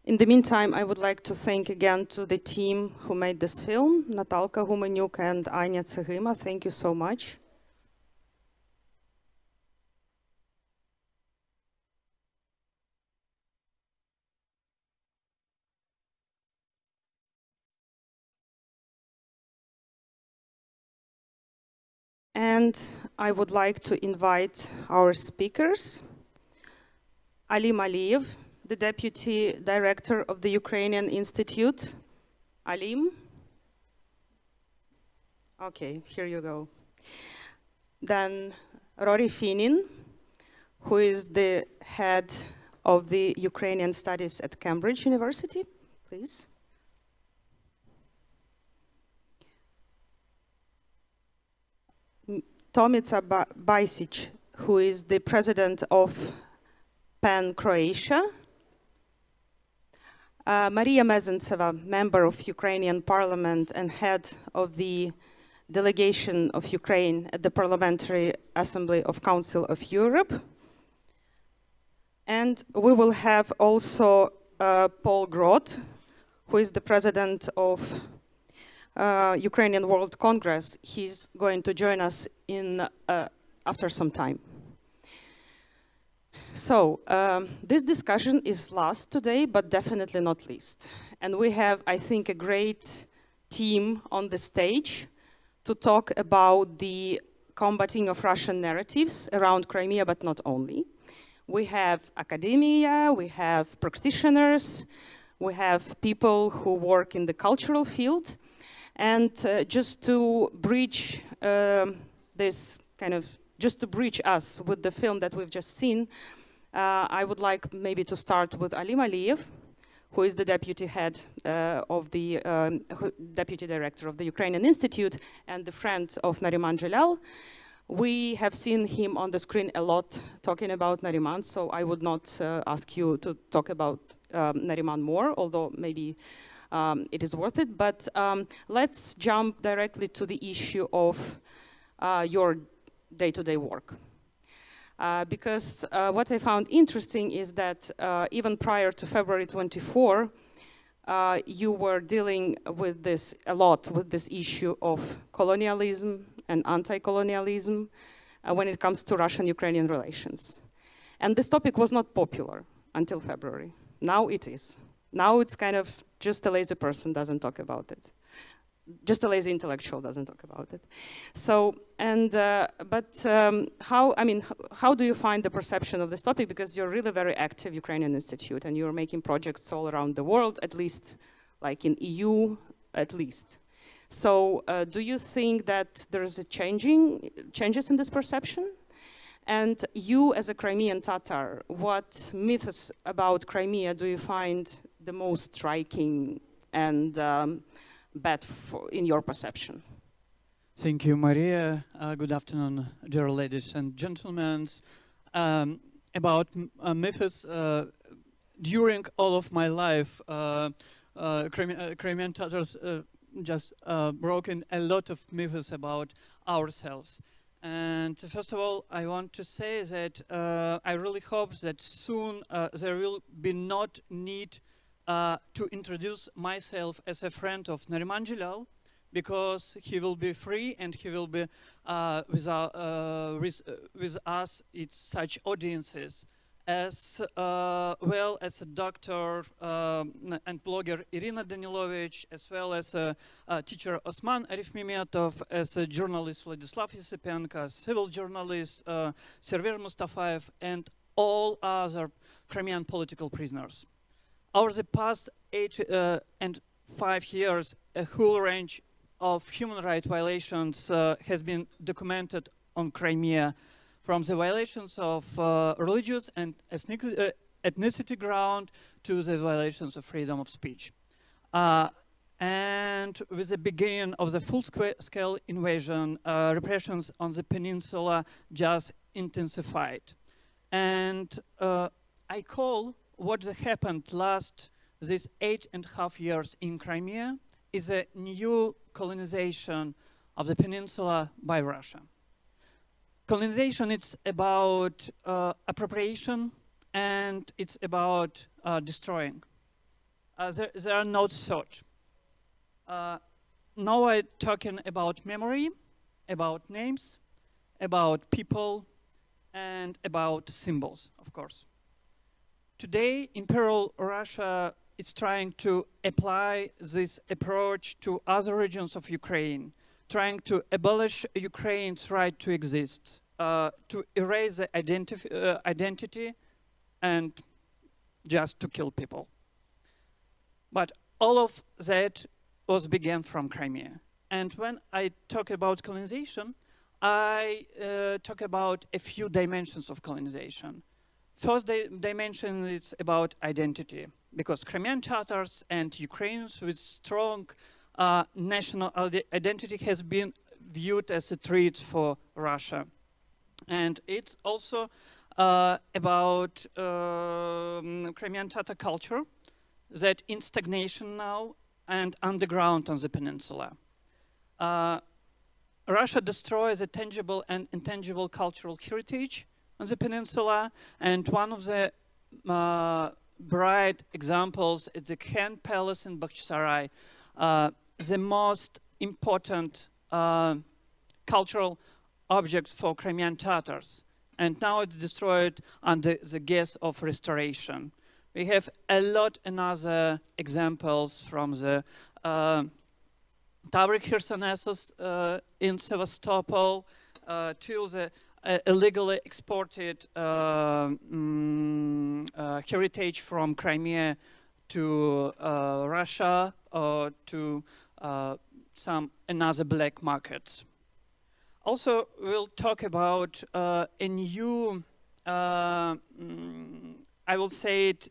In the meantime, I would like to thank again to the team who made this film, Natalka Humanyuk and Anya Tsegima. Thank you so much. And I would like to invite our speakers, Alim Aliev, the Deputy Director of the Ukrainian Institute. Alim? Okay, here you go. Then Rory Finnin, who is the head of the Ukrainian Studies at Cambridge University, please. Tomica Bajsić, who is the president of PEN Croatia. Mariia Mezentseva, member of Ukrainian parliament and head of the delegation of Ukraine at the Parliamentary Assembly of Council of Europe. And we will have also Paul Grod, who is the president of Ukrainian World Congress. He's going to join us in after some time. So this discussion is last today, but definitely not least. And we have, I think, a great team on the stage to talk about the combating of Russian narratives around Crimea, but not only. We have academia, we have practitioners, we have people who work in the cultural field. And just to bridge just to bridge us with the film that we've just seen, I would like maybe to start with Alim Aliev, who is the deputy head of the deputy director of the Ukrainian Institute and the friend of Nariman Jalal. We have seen him on the screen a lot talking about Nariman, so I would not ask you to talk about Nariman more, although maybe it is worth it. But let's jump directly to the issue of your day-to-day work. Because what I found interesting is that even prior to February 24, you were dealing with this a lot, with this issue of colonialism and anti-colonialism when it comes to Russian-Ukrainian relations. And this topic was not popular until February. Now it is. Now it's kind of just a lazy person doesn't talk about it. Just a lazy intellectual doesn't talk about it. So, and, how do you find the perception of this topic? Because you're really very active Ukrainian Institute and you're making projects all around the world, at least like in EU, at least. So do you think that there's a changes in this perception? And you as a Crimean Tatar, what myths about Crimea do you find the most striking and bad in your perception? Thank you, Mariia. Good afternoon, dear ladies and gentlemen. About myths, during all of my life, Crimean Tatars just broken a lot of myths about ourselves. And first of all, I want to say that I really hope that soon there will be not need to introduce myself as a friend of Nariman Jalal, because he will be free and he will be with us. It's such audiences, as well as a doctor and blogger Irina Danilovich, as well as a teacher Osman Arifmimetov, as a journalist Vladislav Yesipenko, civil journalist Server Mustafayev, and all other Crimean political prisoners. Over the past 8 and 5 years, a whole range of human rights violations has been documented on Crimea, from the violations of religious and ethnicity ground to the violations of freedom of speech. And with the beginning of the full-scale invasion, repressions on the peninsula just intensified. And I call what happened these 8.5 years in Crimea is a new colonization of the peninsula by Russia. Colonization, it's about appropriation and it's about destroying. they are not thought. Now I'm talking about memory, about names, about people, and about symbols, of course. Today, Imperial Russia is trying to apply this approach to other regions of Ukraine, trying to abolish Ukraine's right to exist, to erase the identity and just to kill people. But all of that began from Crimea. And when I talk about colonization, I talk about a few dimensions of colonization. First dimension is about identity, because Crimean Tatars and Ukrainians with strong national identity has been viewed as a threat for Russia. And it's also about Crimean Tatar culture that in stagnation now and underground on the peninsula. Russia destroys a tangible and intangible cultural heritage on the peninsula, and one of the bright examples is the Khan Palace in Bajsić, the most important cultural object for Crimean Tatars. And now it's destroyed under the guise of restoration. We have a lot of other examples from the Tower Khersonesos in Sevastopol to the illegally exported heritage from Crimea to Russia or to some another black markets. Also, we'll talk about a new, I will say it,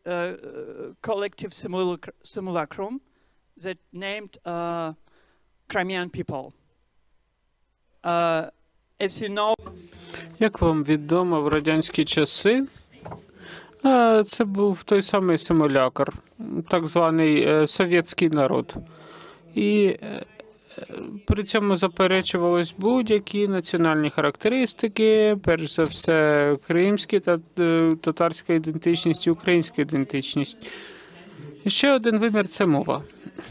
collective simulacrum that named Crimean people. As you know, як вам відомо, в радянські часи це був той самий симулякр, так званий совєтський народ. І при цьому заперечувались будь-які національні характеристики, перш за все кримська та татарська ідентичність і українська ідентичність. І ще один вимір – це мова.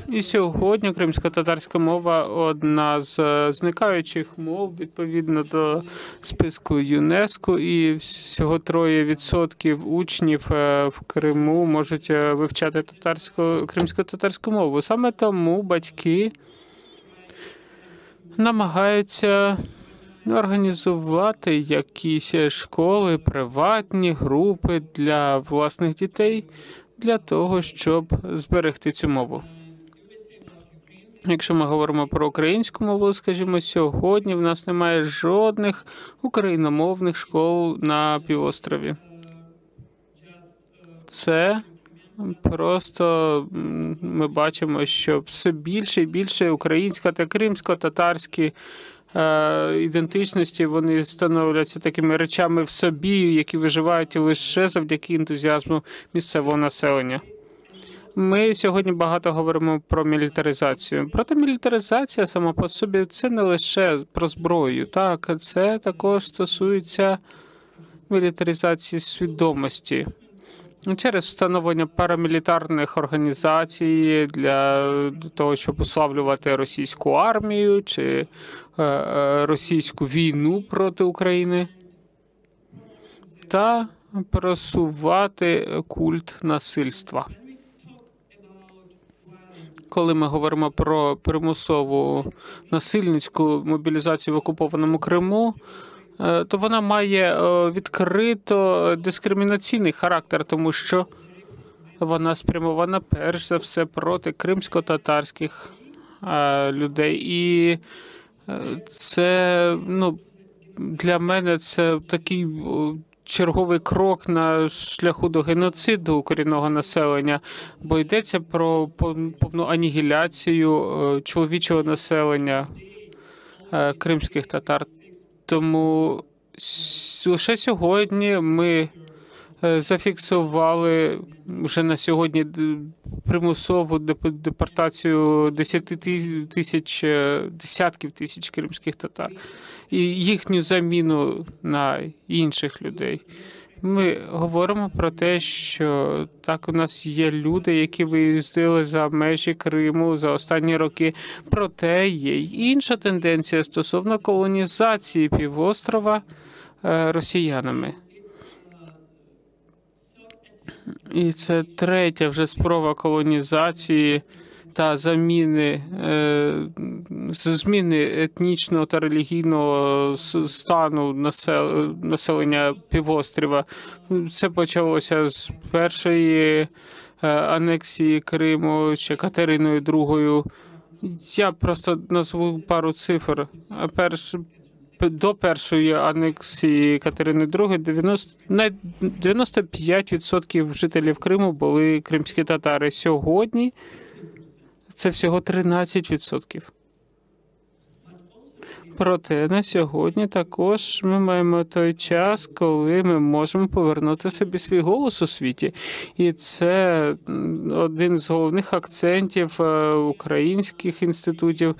І сьогодні кримсько-татарська мова – одна з зникаючих мов відповідно до списку ЮНЕСКО, і всього 3% учнів в Криму можуть вивчати кримсько-татарську мову. Саме тому батьки намагаються організувати якісь школи, приватні групи для власних дітей, для того, щоб зберегти цю мову. Якщо ми говоримо про українську мову, скажімо, сьогодні в нас немає жодних україномовних школ на півострові. Це просто ми бачимо, що все більше і більше українська та кримсько-татарські ідентичності, вони становляться такими речами в собі, які виживають лише завдяки ентузіазму місцевого населення. Ми сьогодні багато говоримо про мілітаризацію. Проте мілітаризація сама по собі – це не лише про зброю. Так, це також стосується мілітаризації свідомості. Через встановлення парамілітарних організацій для того, щоб уславлювати російську армію чи російську війну проти України та просувати культ насильства. Коли ми говоримо про примусову насильницьку мобілізацію в окупованому Криму, то вона має відкрито дискримінаційний характер, тому що вона спрямована перш за все проти кримсько-татарських людей. І це, для мене це такий черговий крок на шляху до геноциду корінного населення, бо йдеться про повну анігіляцію чоловічого населення кримських татар. Тому лише сьогодні ми зафіксували вже на сьогодні примусову депортацію десятків тисяч кримських татар і їхню заміну на інших людей. Ми говоримо про те, що так у нас є люди, які виїздили за межі Криму за останні роки. Проте є й інша тенденція стосовно колонізації півострова росіянами. І це третя вже спроба колонізації та зміни етнічного та релігійного стану населення півострова. Це почалося з першої анексії Криму ще Катериною II. Я просто назву пару цифр. До першої анексії Катерини II 95% жителів Криму були кримські татари. Сьогодні це всього 13%. Проте на сьогодні також ми маємо той час, коли ми можемо повернути собі свій голос у світі. І це один з головних акцентів українських інститутів.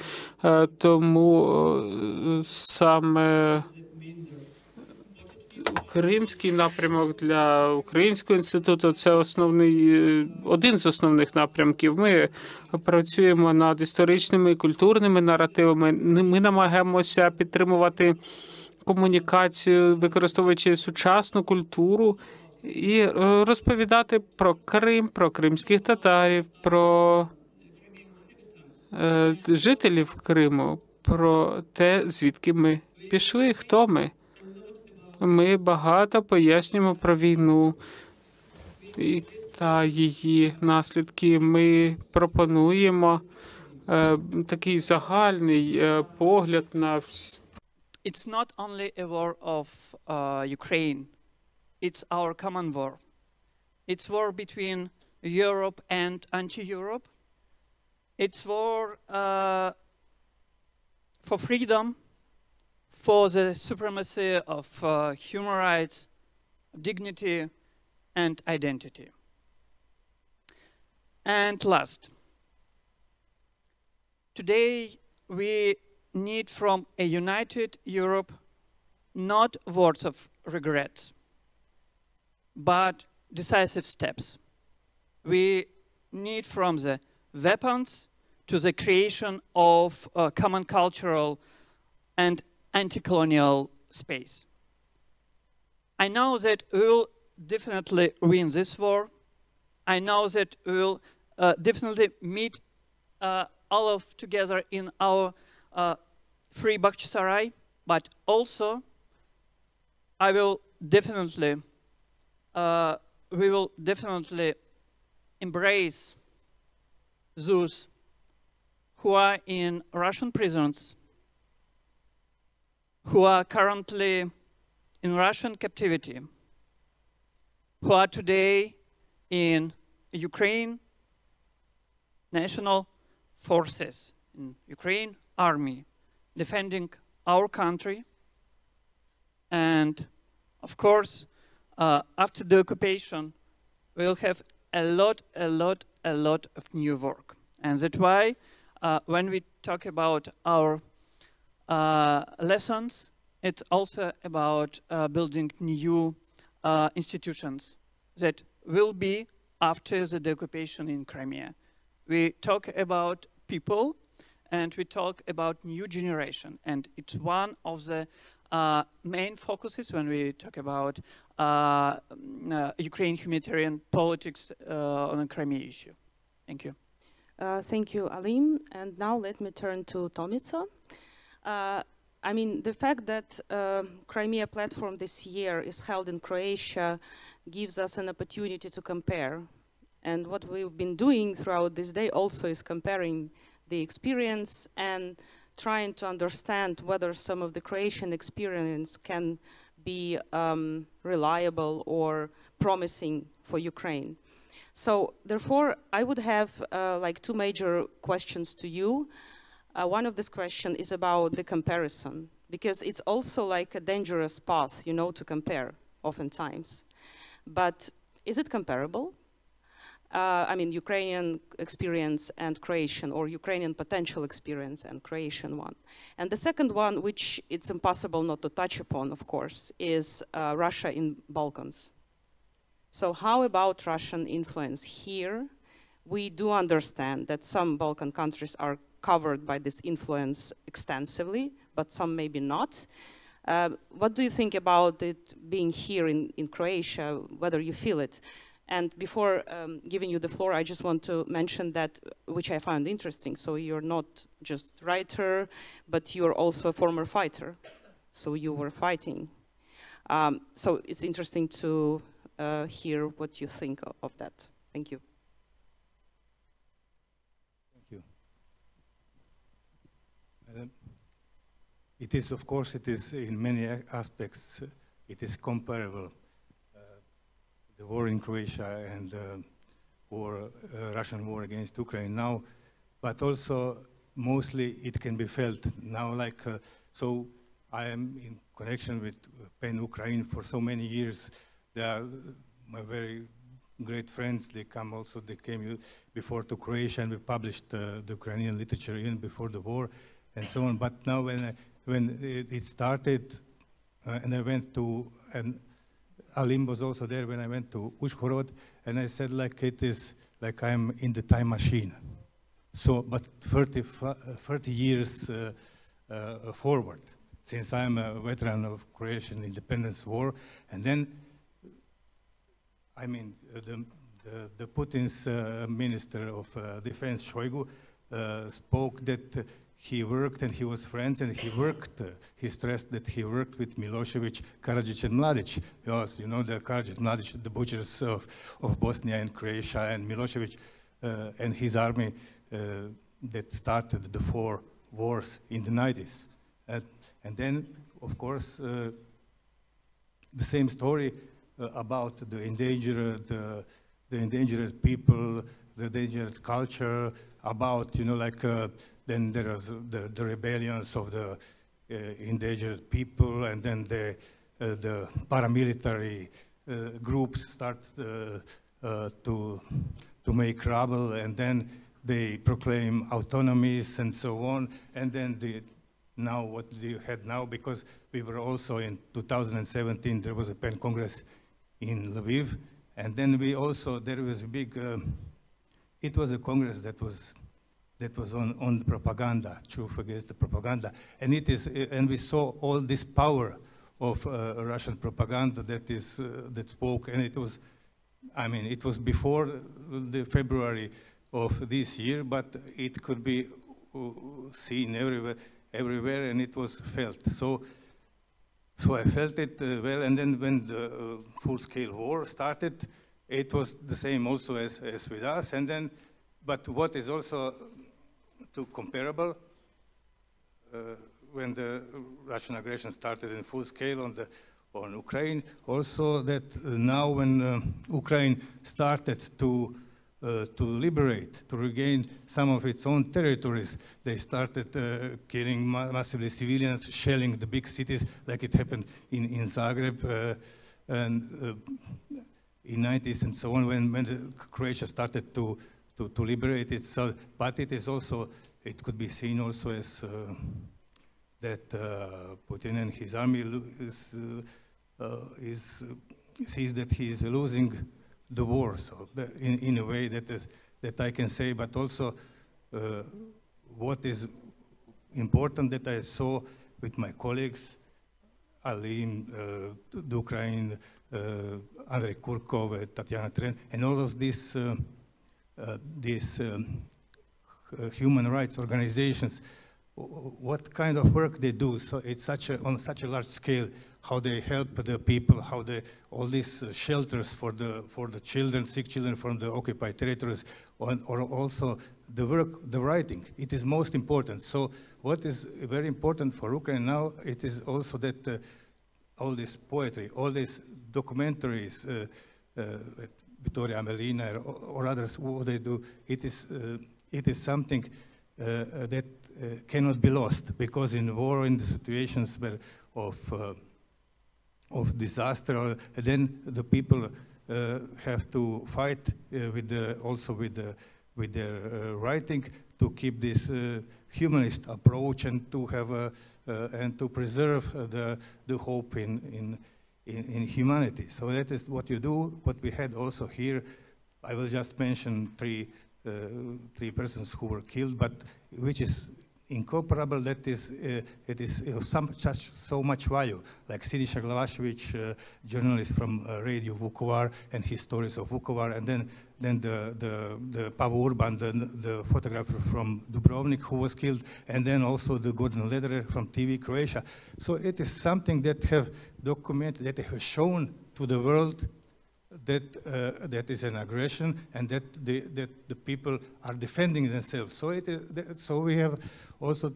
Тому саме Кримський напрямок для Українського інституту – це один з основних напрямків. Ми працюємо над історичними і культурними наративами. Ми намагаємося підтримувати комунікацію, використовуючи сучасну культуру і розповідати про Крим, про кримських татарів, про жителів Криму, про те, звідки ми пішли, хто ми. Ми багато пояснюємо про війну та її наслідки. Ми пропонуємо такий загальний погляд на It's not only a war of Ukraine. It's our common war. It's war between Europe and anti-Europe. It's war for freedom, for the supremacy of human rights, dignity, and identity. And last, today we need from a united Europe not words of regrets, but decisive steps. We need from the weapons to the creation of a common cultural and anti-colonial space. I know that we will definitely win this war. I know that we will definitely meet all of together in our free Bajsić, but also we will definitely embrace those who are in Russian prisons, who are currently in Russian captivity, who are today in Ukraine national forces, in Ukraine army, defending our country. And of course, after the occupation, we'll have a lot of new work. And that's why when we talk about our lessons, it's also about building new institutions that will be after the occupation in Crimea. We talk about people and we talk about new generation, and it's one of the main focuses when we talk about Ukraine humanitarian politics on the Crimea issue. Thank you. Thank you, Alim. And now let me turn to Tomica. I mean, the fact that Crimea platform this year is held in Croatia gives us an opportunity to compare. And what we've been doing throughout this day also is comparing the experience and trying to understand whether some of the Croatian experience can be reliable or promising for Ukraine. So therefore, I would have like two major questions to you. One of this question is about the comparison, because it's also like a dangerous path, you know, to compare oftentimes. But is it comparable? I mean, Ukrainian experience and Croatian, or Ukrainian potential experience and Croatian one. And the second one, which it's impossible not to touch upon, of course, is Russia in Balkans. So how about Russian influence here? We do understand that some Balkan countries are covered by this influence extensively, but some maybe not. What do you think about it being here in Croatia, whether you feel it? And before giving you the floor, I just want to mention that, which I found interesting. So you're not just writer, but you're also a former fighter. So you were fighting. So it's interesting to hear what you think of that. Thank you. Thank you. It is, of course, it is in many aspects, it is comparable. The war in Croatia and the Russian war against Ukraine now, but also mostly it can be felt now. Like so, I am in connection with PEN Ukraine for so many years. They are my very great friends. They come also. They came before to Croatia, and we published the Ukrainian literature even before the war, and so on. But now, when it started, and I went to Alim was also there when I went to Uzhhorod, and I said, like, it is like I'm in the time machine. So, but 30 years forward, since I'm a veteran of Croatian independence war, and then, I mean, the Putin's Minister of Defense, Shoigu, spoke that he worked and he was friends and he worked, he stressed that he worked with Milosevic, Karadzic and Mladic. Because, you know, the Karadzic, Mladic, the butchers of Bosnia and Croatia, and Milosevic and his army that started the 4 wars in the 90s. And then, of course, the same story about the endangered people, the endangered culture, about, you know, like, then there was the rebellions of the endangered people, and then the paramilitary groups start to make rubble, and then they proclaim autonomies and so on, and then now what you had now, because we were also in 2017, there was a PEN Congress in Lviv, and then we also, there was a big, it was a Congress that was on the propaganda, truth against the propaganda, and it is, and we saw all this power of Russian propaganda that spoke, and it was, I mean, it was before the February of this year, but it could be seen everywhere, and it was felt. So I felt it well, and then when the full-scale war started, it was the same also as with us, and then, but what is also too comparable, when the Russian aggression started in full scale on Ukraine, also that now when Ukraine started to liberate, to regain some of its own territories, they started killing massively civilians, shelling the big cities, like it happened in Zagreb and in 90s and so on, when Croatia started to liberate itself. But it is also, it could be seen also as that Putin and his army sees that he is losing the war, so in a way that I can say, but also what is important that I saw with my colleagues, Alim, Ukraine, Andrei Kurkov, Tatiana Tren, and all of these human rights organizations, what kind of work they do. So it's on such a large scale, how they help the people, how all these shelters for the children, sick children from the occupied territories, or also the work, the writing. It is most important. So what is very important for Ukraine now, it is also that all this poetry, all these documentaries, Victoria Amelina or others, what they do, it is something that cannot be lost, because in war, in the situations where of disaster, then the people have to fight also with their writing to keep this humanist approach and to have and to preserve the hope in humanity. So that is what you do. What we had also here, I will just mention three persons who were killed, but which is incomparable. That is, it is so much value. Like Siniša Glavašević, journalist from Radio Vukovar, and his stories of Vukovar, and then the Pavel Urban, the photographer from Dubrovnik who was killed, and then also the Gordon Lederer from TV Croatia. So it is something that have documented, that have shown to the world that that is an aggression, and that the people are defending themselves. So it is, so we have also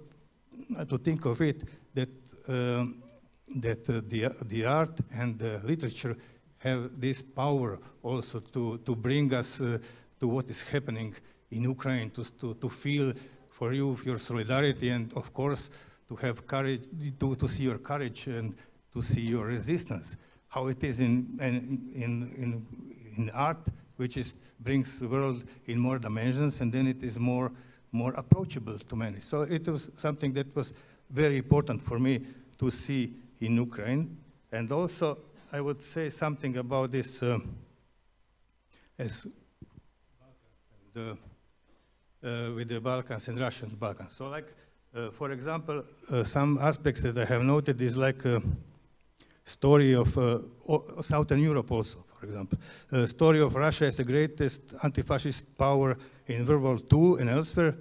to think of it that the art and the literature have this power also to bring us to what is happening in Ukraine, to feel for you your solidarity, and of course to have courage, to see your courage and to see your resistance. How it is in art, which brings the world in more dimensions, and then it is more approachable to many. So it was something that was very important for me to see in Ukraine. And also, I would say something about this with the Balkans and Russian Balkans. So like, for example, some aspects that I have noted is like story of Southern Europe also, for example. Story of Russia as the greatest anti-fascist power in World War II and elsewhere.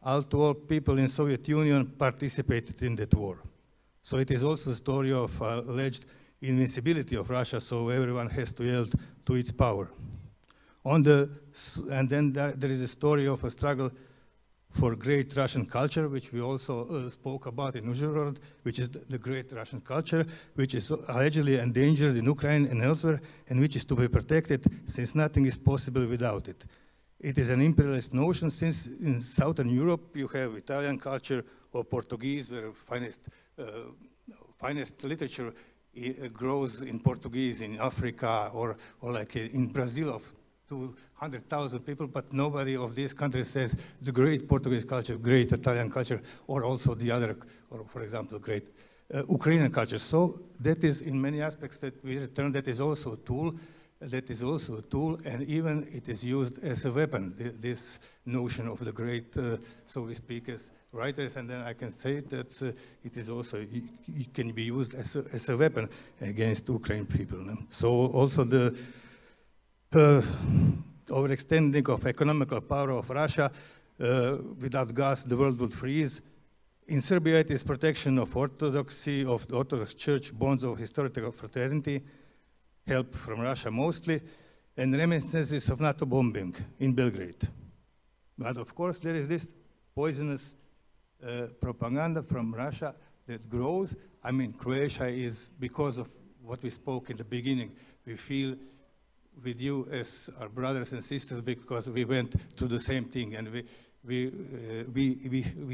All people in Soviet Union participated in that war. So it is also a story of alleged invincibility of Russia, so everyone has to yield to its power. And then there is a story of a struggle for great Russian culture, which we also spoke about in Uzhhorod, which is the great Russian culture, which is allegedly endangered in Ukraine and elsewhere, and which is to be protected since nothing is possible without it. It is an imperialist notion, since in Southern Europe you have Italian culture or Portuguese, where finest literature grows in Portuguese in Africa, or like in Brazil of 200,000 people, but nobody of these countries says the great Portuguese culture, great Italian culture, or also the other, or for example, great Ukrainian culture. So that is in many aspects that we return, that is also a tool, and even it is used as a weapon, this notion of the great, so we speak as writers, and then I can say that it is also, it can be used as a weapon against Ukrainian people. No? So also the overextending of economical power of Russia, without gas the world would freeze. In Serbia it is protection of orthodoxy, of the Orthodox Church, bonds of historical fraternity, help from Russia mostly, and reminiscences of NATO bombing in Belgrade. But of course there is this poisonous propaganda from Russia that grows. I mean, Croatia is, because of what we spoke in the beginning, we feel with you as our brothers and sisters because we went through the same thing, and we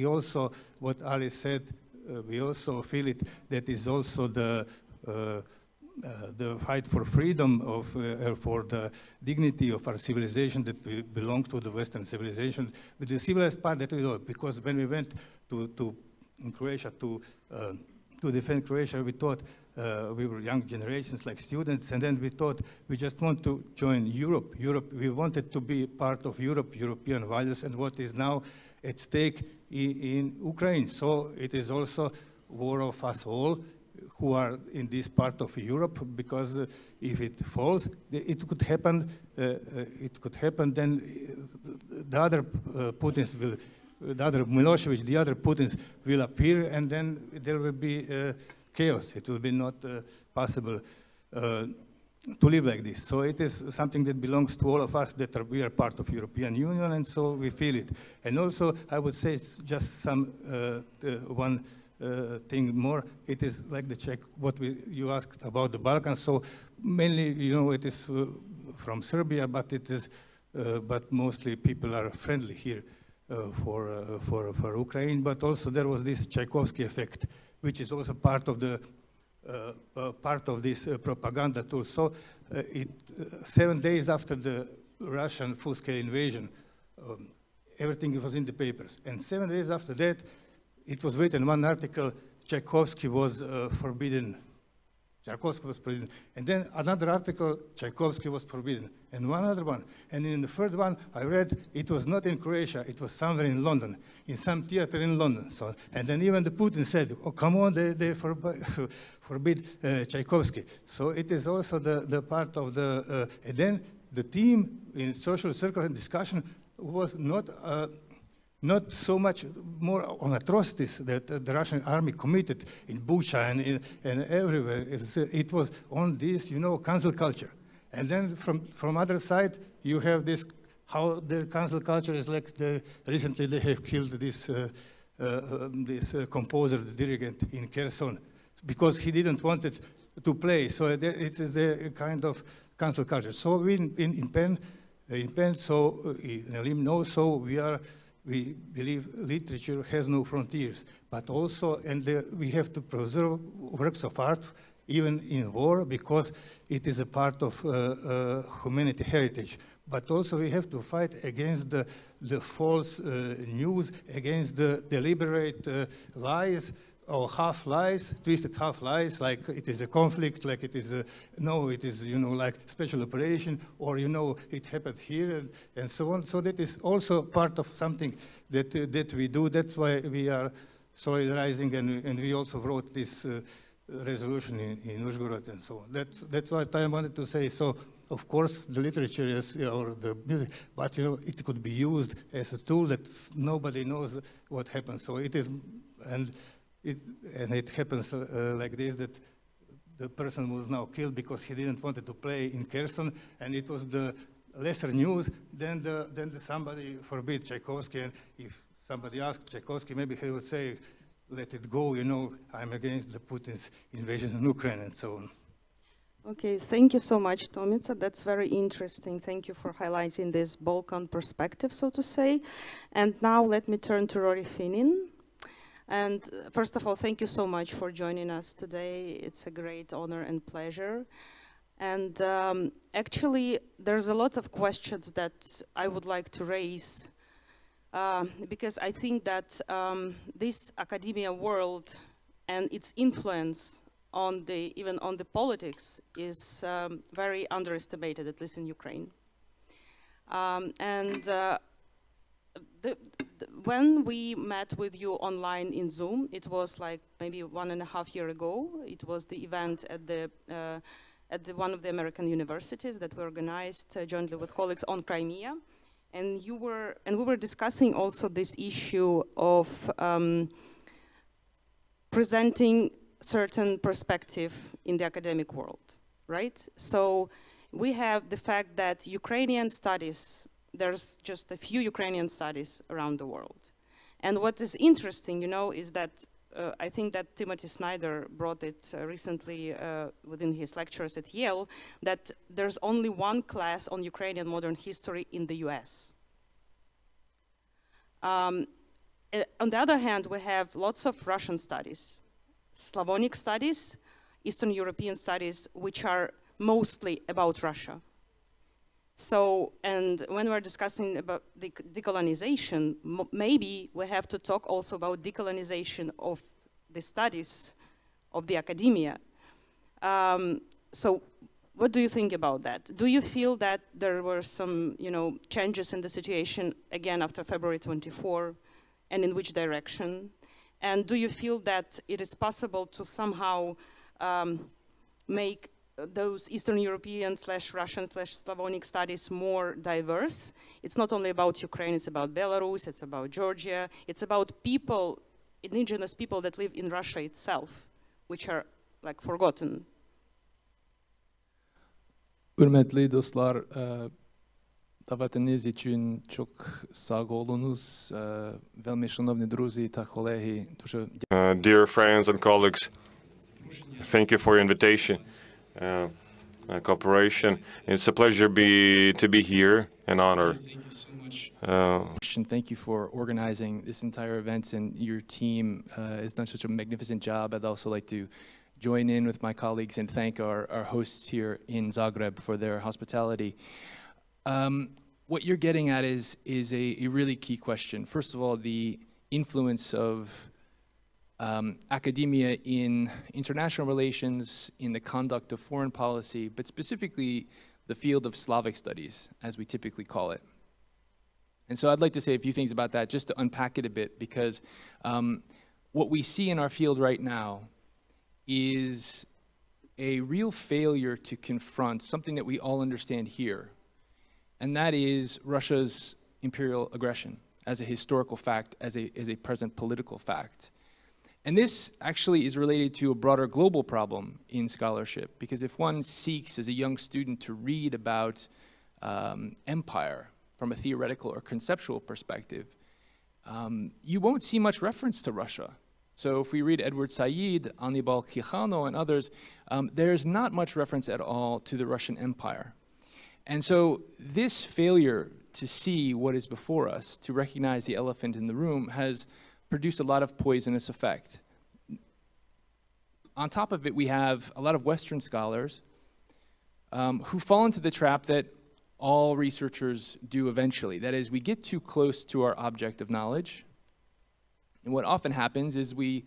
also, what Ali said, we also feel it. That is also the fight for freedom of, for the dignity of our civilization, that we belong to the Western civilization, with the civilized part that we do. Because when we went in Croatia to defend Croatia, we thought we were young generations, like students, and then we thought we just want to join Europe. We wanted to be part of Europe, European values, and what is now at stake in Ukraine. So it is also war of us all who are in this part of Europe, because if it falls, it could happen. Then the other Putins will, the other Milosevic, the other Putins will appear, and then there will be chaos. It will be not possible to live like this. So it is something that belongs to all of us, that we are part of European Union, and so we feel it. And also, I would say just some one thing more. It is like the Czech, what you asked about the Balkans. So mainly, you know, it is from Serbia, but it is, but mostly people are friendly here for Ukraine. But also there was this Tchaikovsky effect, which is also part of the part of this propaganda tool. So 7 days after the Russian full-scale invasion, everything was in the papers. And 7 days after that, it was written one article, Tchaikovsky was forbidden. Tchaikovsky was forbidden. And then another article, Tchaikovsky was forbidden. And one other one. And in the third one, I read it was not in Croatia, it was somewhere in London, in some theater in London. So, and then even the Putin said, oh, come on, they forbid Tchaikovsky. So it is also the part of the, and then the theme in social circle and discussion was not so much more on atrocities that the Russian army committed in Bucha and everywhere. It was on this, cancel culture. And then from other side, you have this, how the cancel culture is like, recently they have killed this composer, the dirigent in Kherson, because he didn't want it to play. So it is the kind of cancel culture. So we in PEN, so in Alim, no, so we believe literature has no frontiers, but also, and we have to preserve works of art even in war because it is a part of humanity heritage. But also we have to fight against the false news, against the deliberate lies or half lies, twisted half lies, like it is a conflict, like it is like special operation, or it happened here and so on. So that is also part of something that we do. That's why we are solidarizing, and we also wrote this resolution in Uzhgorod and so on. That's what I wanted to say. So of course the literature is, or the music, but it could be used as a tool that nobody knows what happens. So it is, and it happens like this, that the person was now killed because he didn't want to play in Kherson, and it was the lesser news. Then somebody forbid Tchaikovsky, and if somebody asked Tchaikovsky, maybe he would say, let it go, I'm against the Putin's invasion in Ukraine and so on. Okay, thank you so much, Tomica. That's very interesting. Thank you for highlighting this Balkan perspective, so to say. And now let me turn to Rory Finnin. And first of all, thank you so much for joining us today. It's a great honor and pleasure. And actually, there's a lot of questions that I would like to raise because I think that this academia world and its influence on even on the politics is very underestimated, at least in Ukraine. When we met with you online in Zoom, it was like maybe 1.5 years ago. It was the event at one of the American universities that we organized jointly with colleagues on Crimea, and we were discussing also this issue of presenting certain perspective in the academic world, right? So we have the fact that Ukrainian studies, there's just a few Ukrainian studies around the world. And what is interesting, is that I think that Timothy Snyder brought it recently within his lectures at Yale, that there's only one class on Ukrainian modern history in the US. On the other hand, we have lots of Russian studies, Slavonic studies, Eastern European studies, which are mostly about Russia. So, and when we're discussing about decolonization, maybe we have to talk also about decolonization of the studies of the academia. So what do you think about that? Do you feel that there were some, changes in the situation again after February 24, and in which direction? And do you feel that it is possible to somehow make those Eastern European / Russian / Slavonic studies more diverse? It's not only about Ukraine, it's about Belarus, it's about Georgia, it's about people, indigenous people that live in Russia itself, which are like forgotten. Hürmetli dostlar, davetiniz için çok sağ olunuz. Velmi шановні друзі та колеги, дуже Dear friends and colleagues, thank you for your invitation. Cooperation. It's a pleasure to be here, an honor. Thank you for organizing this entire event, and your team has done such a magnificent job. I'd also like to join in with my colleagues and thank our hosts here in Zagreb for their hospitality. What you're getting at is a really key question. First of all, the influence of academia in international relations, in the conduct of foreign policy, but specifically the field of Slavic studies, as we typically call it. And so I'd like to say a few things about that, just to unpack it a bit, because what we see in our field right now is a real failure to confront something that we all understand here, and that is Russia's imperial aggression as a historical fact, as a present political fact. And this actually is related to a broader global problem in scholarship, because if one seeks as a young student to read about empire from a theoretical or conceptual perspective, you won't see much reference to Russia. So if we read Edward Said, Annibal Quijano, and others, there's not much reference at all to the Russian Empire. And so this failure to see what is before us, to recognize the elephant in the room, has produced a lot of poisonous effect. On top of it, we have a lot of Western scholars who fall into the trap that all researchers do eventually. That is, we get too close to our object of knowledge, and what often happens is we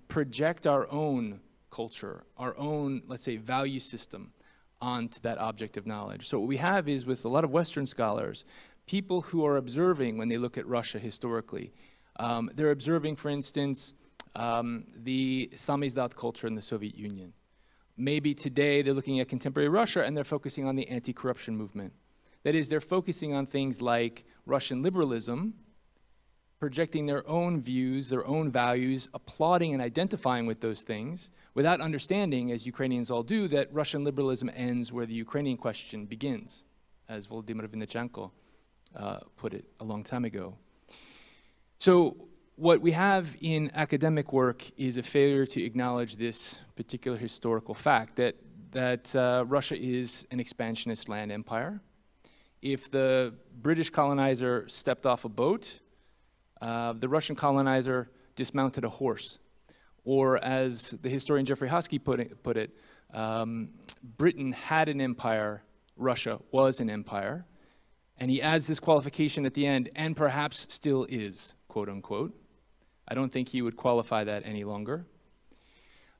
project our own culture, our own, let's say, value system onto that object of knowledge. So what we have is, with a lot of Western scholars, people who are observing when they look at Russia historically. They're observing, for instance, the samizdat culture in the Soviet Union. Maybe today they're looking at contemporary Russia and they're focusing on the anti-corruption movement. That is, they're focusing on things like Russian liberalism, projecting their own views, their own values, applauding and identifying with those things, without understanding, as Ukrainians all do, that Russian liberalism ends where the Ukrainian question begins, as Volodymyr Vinnichenko put it a long time ago. So what we have in academic work is a failure to acknowledge this particular historical fact, that Russia is an expansionist land empire. If the British colonizer stepped off a boat, the Russian colonizer dismounted a horse. Or as the historian Jeffrey Hosky put it, Britain had an empire, Russia was an empire, and he adds this qualification at the end, and perhaps still is, quote unquote. I don't think he would qualify that any longer.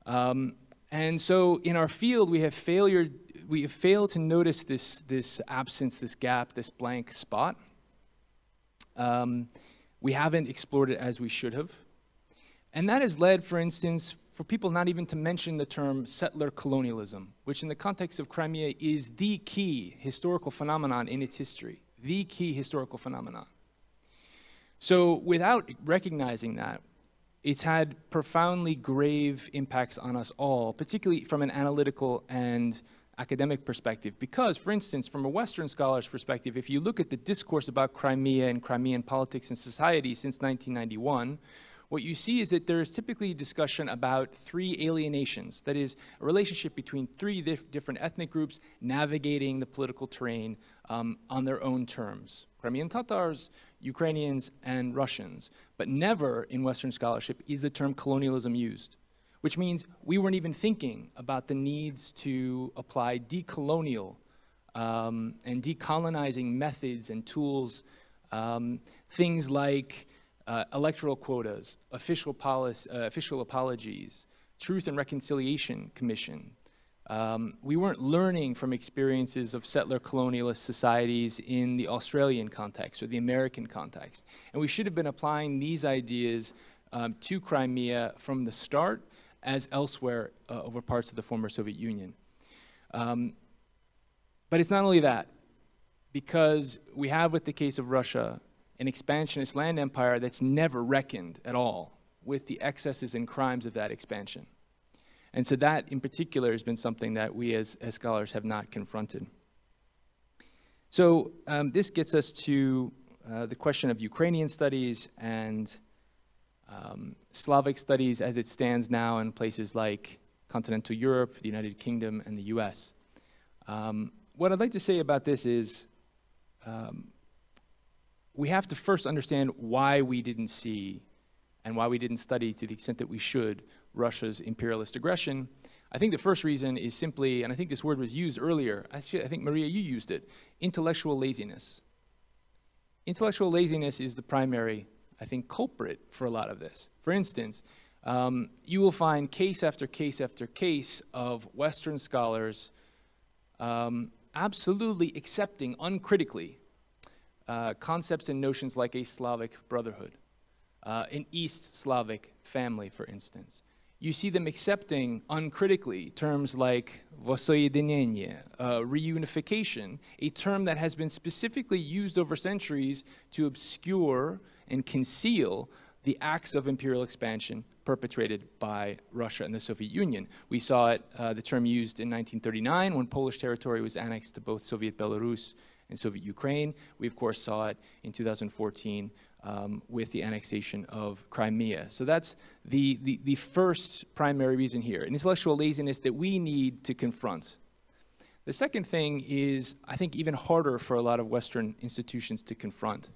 And so in our field, we have failed to notice this absence, this gap, this blank spot. We haven't explored it as we should have. And that has led, for instance, for people not even to mention the term settler colonialism, which in the context of Crimea is the key historical phenomenon in its history, the key historical phenomenon. So without recognizing that, it's had profoundly grave impacts on us all, particularly from an analytical and academic perspective. Because, for instance, from a Western scholar's perspective, if you look at the discourse about Crimea and Crimean politics and society since 1991, what you see is that there is typically discussion about three alienations. That is, a relationship between three different ethnic groups navigating the political terrain on their own terms. Crimean Tatars, Ukrainians, and Russians. But never in Western scholarship is the term colonialism used, which means we weren't even thinking about the needs to apply decolonial and decolonizing methods and tools, things like electoral quotas, official apologies, Truth and Reconciliation Commission. We weren't learning from experiences of settler colonialist societies in the Australian context or the American context. And we should have been applying these ideas to Crimea from the start, as elsewhere over parts of the former Soviet Union. But it's not only that, because we have, with the case of Russia, an expansionist land empire that's never reckoned at all with the excesses and crimes of that expansion. And so that, in particular, has been something that we as scholars have not confronted. So this gets us to the question of Ukrainian studies and Slavic studies as it stands now in places like continental Europe, the United Kingdom, and the US. What I'd like to say about this is we have to first understand why we didn't see and why we didn't study to the extent that we should Russia's imperialist aggression. I think the first reason is simply, and I think this word was used earlier, actually, I think Mariia, you used it, intellectual laziness. Intellectual laziness is the primary, I think, culprit for a lot of this. For instance, you will find case after case after case of Western scholars absolutely accepting uncritically concepts and notions like a Slavic brotherhood, an East Slavic family, for instance. You see them accepting uncritically terms like vosojedinение, reunification, a term that has been specifically used over centuries to obscure and conceal the acts of imperial expansion perpetrated by Russia and the Soviet Union. We saw it, the term used in 1939 when Polish territory was annexed to both Soviet Belarus and Soviet Ukraine. We, of course, saw it in 2014 with the annexation of Crimea. So that's the first primary reason here, an intellectual laziness that we need to confront. The second thing is, I think, even harder for a lot of Western institutions to confront.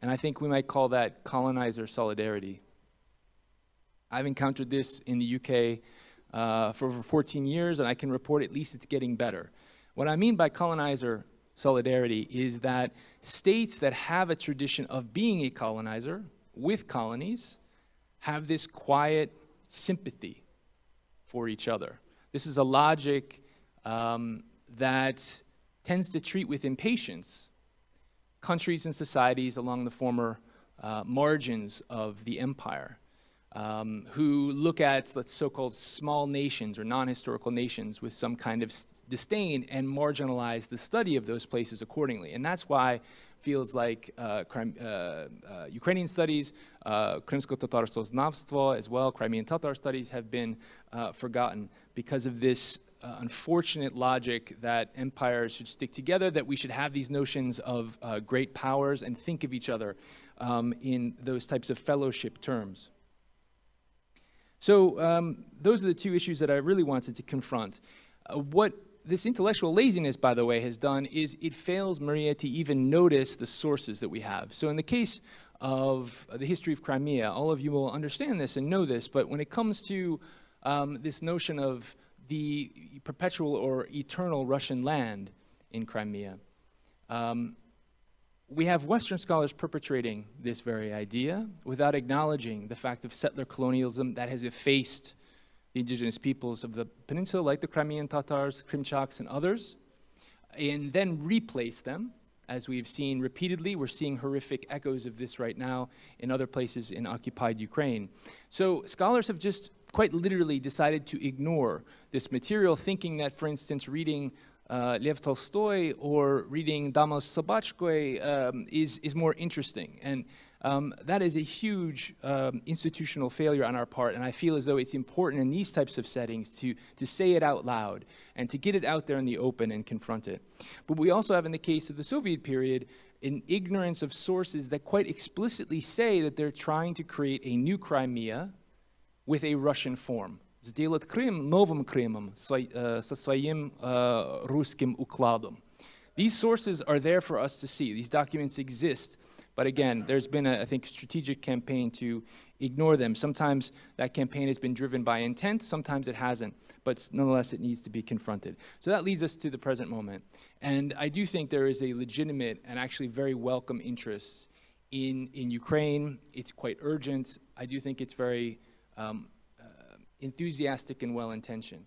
And I think we might call that colonizer solidarity. I've encountered this in the UK for over 14 years, and I can report at least it's getting better. What I mean by colonizer solidarity is that states that have a tradition of being a colonizer with colonies have this quiet sympathy for each other. This is a logic that tends to treat with impatience countries and societies along the former margins of the empire, who look at, let's so-called small nations or non-historical nations with some kind of disdain and marginalize the study of those places accordingly. And that's why fields like Ukrainian studies, Krimsko-Tatarskoznavstvo as well, Crimean Tatar studies have been forgotten because of this unfortunate logic that empires should stick together, that we should have these notions of great powers and think of each other in those types of fellowship terms. So those are the two issues that I really wanted to confront. What this intellectual laziness, by the way, has done is it fails Mariia to even notice the sources that we have. So in the case of the history of Crimea, all of you will understand this and know this, but when it comes to this notion of the perpetual or eternal Russian land in Crimea, we have Western scholars perpetrating this very idea without acknowledging the fact of settler colonialism that has effaced the indigenous peoples of the peninsula, like the Crimean Tatars, Krimchaks, and others, and then replace them, as we've seen repeatedly. We're seeing horrific echoes of this right now in other places in occupied Ukraine. So scholars have just quite literally decided to ignore this material, thinking that, for instance, reading Lev Tolstoy or reading Damos Sobachkoy is more interesting. And that is a huge institutional failure on our part, and I feel as though it's important in these types of settings to say it out loud and to get it out there in the open and confront it. But we also have, in the case of the Soviet period, an ignorance of sources that quite explicitly say that they're trying to create a new Crimea with a Russian form. Сделать Крым новым Крымом со своим русским укладом. These sources are there for us to see. These documents exist. But again, there's been a, I think, strategic campaign to ignore them. Sometimes that campaign has been driven by intent, sometimes it hasn't, but nonetheless it needs to be confronted. So that leads us to the present moment. And I do think there is a legitimate and actually very welcome interest in Ukraine. It's quite urgent. I do think it's very enthusiastic and well-intentioned.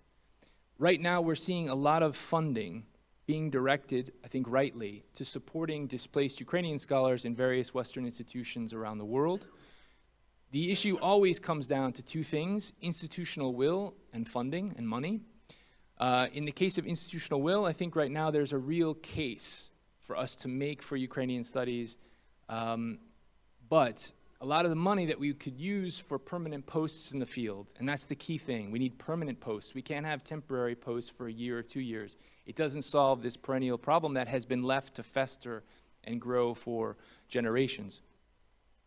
Right now we're seeing a lot of funding being directed, I think rightly, to supporting displaced Ukrainian scholars in various Western institutions around the world. The issue always comes down to two things: institutional will and funding and money. In the case of institutional will, I think right now there's a real case for us to make for Ukrainian studies, but a lot of the money that we could use for permanent posts in the field, and that's the key thing. We need permanent posts. We can't have temporary posts for a year or 2 years. It doesn't solve this perennial problem that has been left to fester and grow for generations.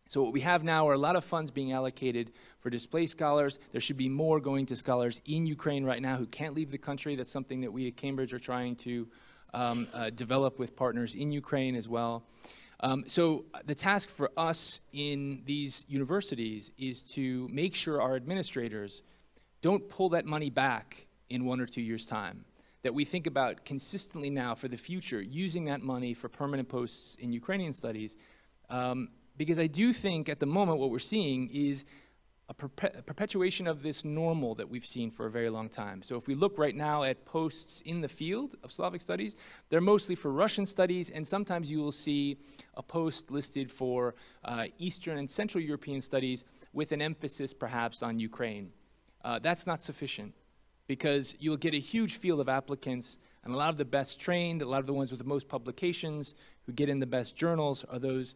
So what we have now are a lot of funds being allocated for displaced scholars. There should be more going to scholars in Ukraine right now who can't leave the country. That's something that we at Cambridge are trying to develop with partners in Ukraine as well. So the task for us in these universities is to make sure our administrators don't pull that money back in 1 or 2 years' time. That we think about consistently now for the future, using that money for permanent posts in Ukrainian studies, because I do think at the moment what we're seeing is a perpetuation of this normal that we've seen for a very long time. So if we look right now at posts in the field of Slavic studies, they're mostly for Russian studies, and sometimes you will see a post listed for Eastern and Central European studies with an emphasis perhaps on Ukraine. That's not sufficient, because you'll get a huge field of applicants, and a lot of the best trained, a lot of the ones with the most publications, who get in the best journals, are those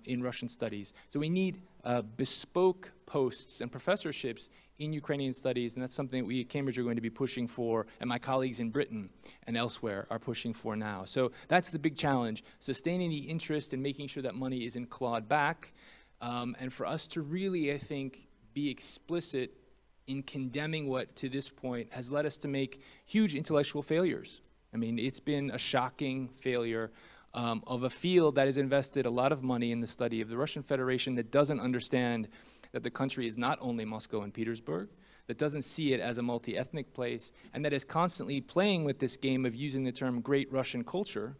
in Russian studies. So we need bespoke posts and professorships in Ukrainian studies, and that's something that we at Cambridge are going to be pushing for, and my colleagues in Britain and elsewhere are pushing for now. So that's the big challenge, sustaining the interest and making sure that money isn't clawed back, and for us to really, I think, be explicit in condemning what, to this point, has led us to make huge intellectual failures. I mean, it's been a shocking failure of a field that has invested a lot of money in the study of the Russian Federation, that doesn't understand that the country is not only Moscow and Petersburg, that doesn't see it as a multi-ethnic place, and that is constantly playing with this game of using the term Great Russian Culture,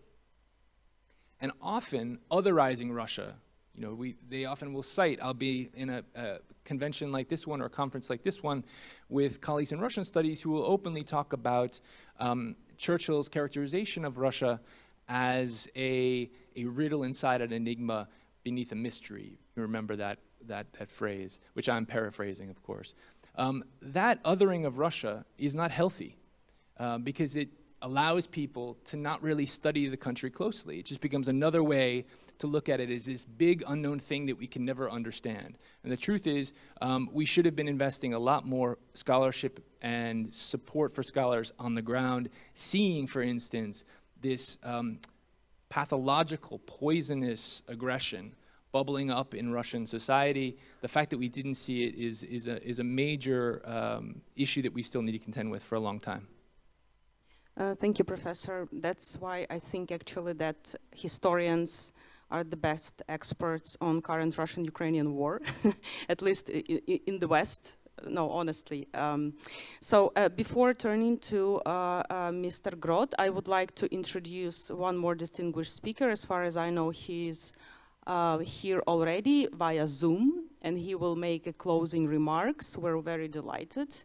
and often otherizing Russia. You know, they often will cite, I'll be in a convention like this one or a conference like this one with colleagues in Russian studies who will openly talk about Churchill's characterization of Russia as a riddle inside an enigma beneath a mystery. You remember that phrase, which I'm paraphrasing, of course. That othering of Russia is not healthy because it allows people to not really study the country closely. It just becomes another way to look at it as this big unknown thing that we can never understand. And the truth is, we should have been investing a lot more scholarship and support for scholars on the ground, seeing, for instance, this pathological, poisonous aggression bubbling up in Russian society. The fact that we didn't see it is a major issue that we still need to contend with for a long time. Thank you, Professor. That's why I think actually that historians are the best experts on current Russian-Ukrainian war, at least in the West. No, honestly. So before turning to Mr. Grod, I would like to introduce one more distinguished speaker. As far as I know, he's here already via Zoom, and he will make a closing remarks. We're very delighted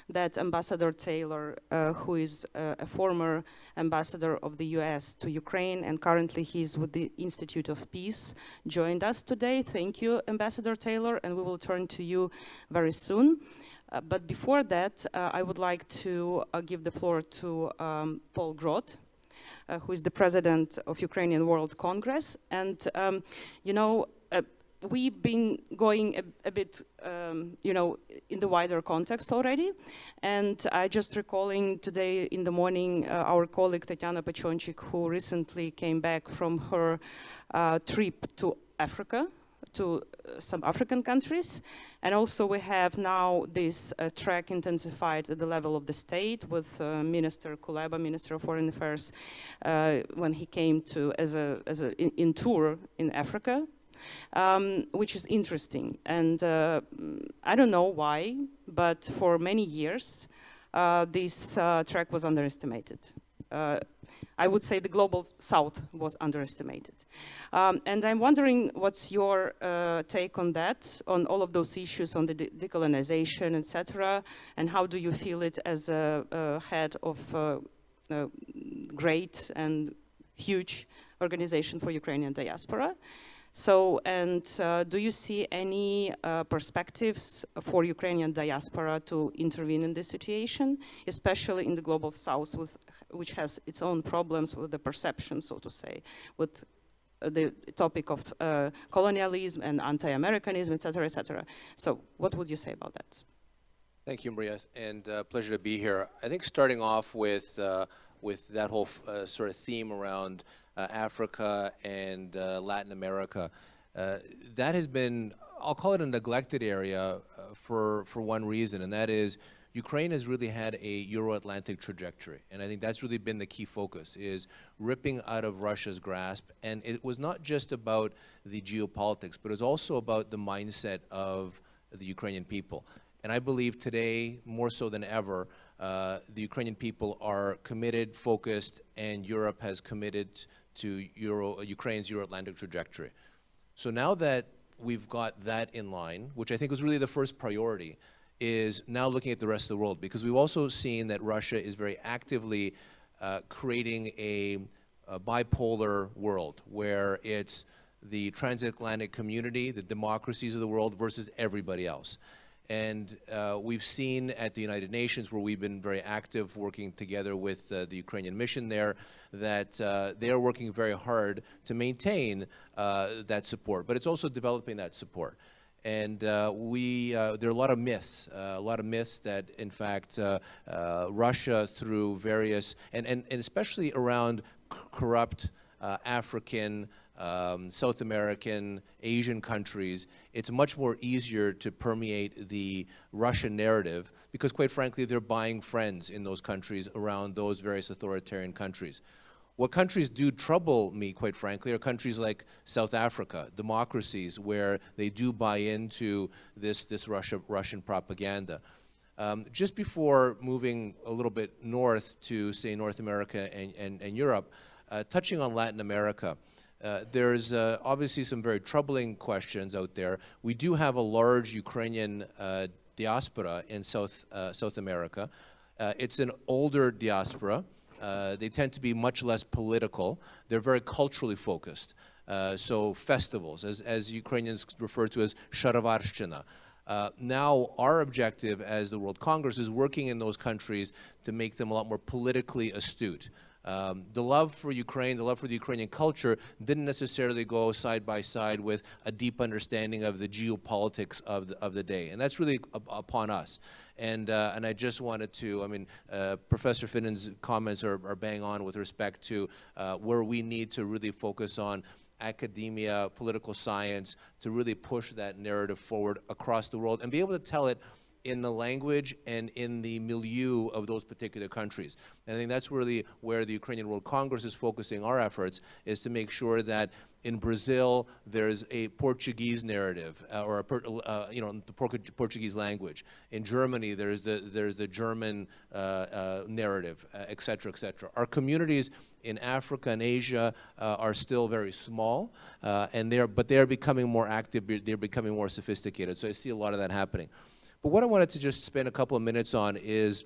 that Ambassador Taylor, who is a former ambassador of the US to Ukraine, and currently he's with the Institute of Peace, joined us today. Thank you, Ambassador Taylor, and we will turn to you very soon. But before that, I would like to give the floor to Paul Grod, who is the president of Ukrainian World Congress. And, you know, we've been going a bit, you know, in the wider context already. And I just recalling today in the morning, our colleague Tatiana Pechonchik, who recently came back from her trip to Africa, to some African countries. And also we have now this track intensified at the level of the state with Minister Kuleba, Minister of Foreign Affairs, when he came to in tour in Africa, which is interesting. And I don't know why, but for many years, this track was underestimated. I would say the global south was underestimated. And I'm wondering what's your take on that, on all of those issues, on the decolonization, etc., and how do you feel it as a head of a great and huge organization for Ukrainian diaspora? So, and do you see any perspectives for Ukrainian diaspora to intervene in this situation, especially in the global south, which has its own problems with the perception, so to say, with the topic of colonialism and anti-Americanism, etc., etc. So what would you say about that? Thank you, Mariia, and pleasure to be here. I think starting off with that whole sort of theme around Africa and Latin America, that has been, I'll call it a neglected area for one reason, and that is Ukraine has really had a Euro-Atlantic trajectory, and I think that's really been the key focus, is ripping out of Russia's grasp. And it was not just about the geopolitics, but it was also about the mindset of the Ukrainian people. And I believe today, more so than ever, the Ukrainian people are committed, focused, and Europe has committed to Ukraine's Euro-Atlantic trajectory. So now that we've got that in line, which I think was really the first priority, is now looking at the rest of the world, because we've also seen that Russia is very actively creating a bipolar world where it's the transatlantic community, the democracies of the world versus everybody else. And we've seen at the United Nations, where we've been very active working together with the Ukrainian mission there, that they are working very hard to maintain that support, but it's also developing that support. And there are a lot of myths that, in fact, Russia, through various, and especially around corrupt African, South American, Asian countries, it's much more easier to permeate the Russian narrative because, quite frankly, they're buying friends in those countries around those various authoritarian countries. What countries do trouble me, quite frankly, are countries like South Africa, democracies where they do buy into this Russian propaganda. Just before moving a little bit north to, say, North America and Europe, touching on Latin America, there's obviously some very troubling questions out there. We do have a large Ukrainian diaspora in South America. It's an older diaspora. They tend to be much less political. They're very culturally focused. So festivals, as Ukrainians refer to as Sharavarshchina. Now our objective as the World Congress is working in those countries to make them a lot more politically astute. The love for Ukraine, the love for the Ukrainian culture didn't necessarily go side by side with a deep understanding of the geopolitics of the day. And that's really upon us. And I just wanted to, I mean, Professor Finnin's comments are bang on with respect to where we need to really focus on academia, political science, to really push that narrative forward across the world and be able to tell it in the language and in the milieu of those particular countries. And I think that's really where the Ukrainian World Congress is focusing our efforts, is to make sure that in Brazil there's a Portuguese narrative, or you know, the Portuguese language. In Germany there's the German narrative, et cetera, et cetera. Our communities in Africa and Asia are still very small, but they are becoming more active. They're becoming more sophisticated. So I see a lot of that happening. But what I wanted to just spend a couple of minutes on is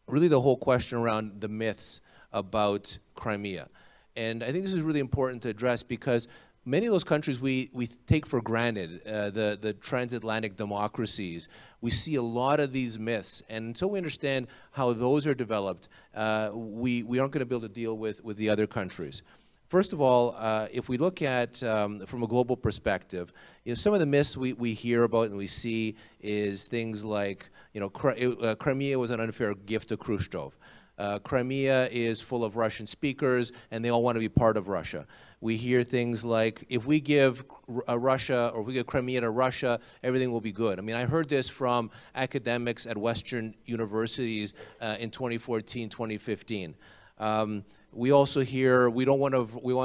really the whole question around the myths about Crimea. And I think this is really important to address because many of those countries we take for granted, the transatlantic democracies, we see a lot of these myths. And until we understand how those are developed, we aren't going to be able to deal with the other countries. First of all, if we look at, from a global perspective, you know, some of the myths we hear about and we see is things like, you know, Crimea was an unfair gift to Khrushchev. Crimea is full of Russian speakers and they all want to be part of Russia. We hear things like, if we give Russia, or if we give Crimea to Russia, everything will be good. I mean, I heard this from academics at Western universities in 2014, 2015. We also hear we want to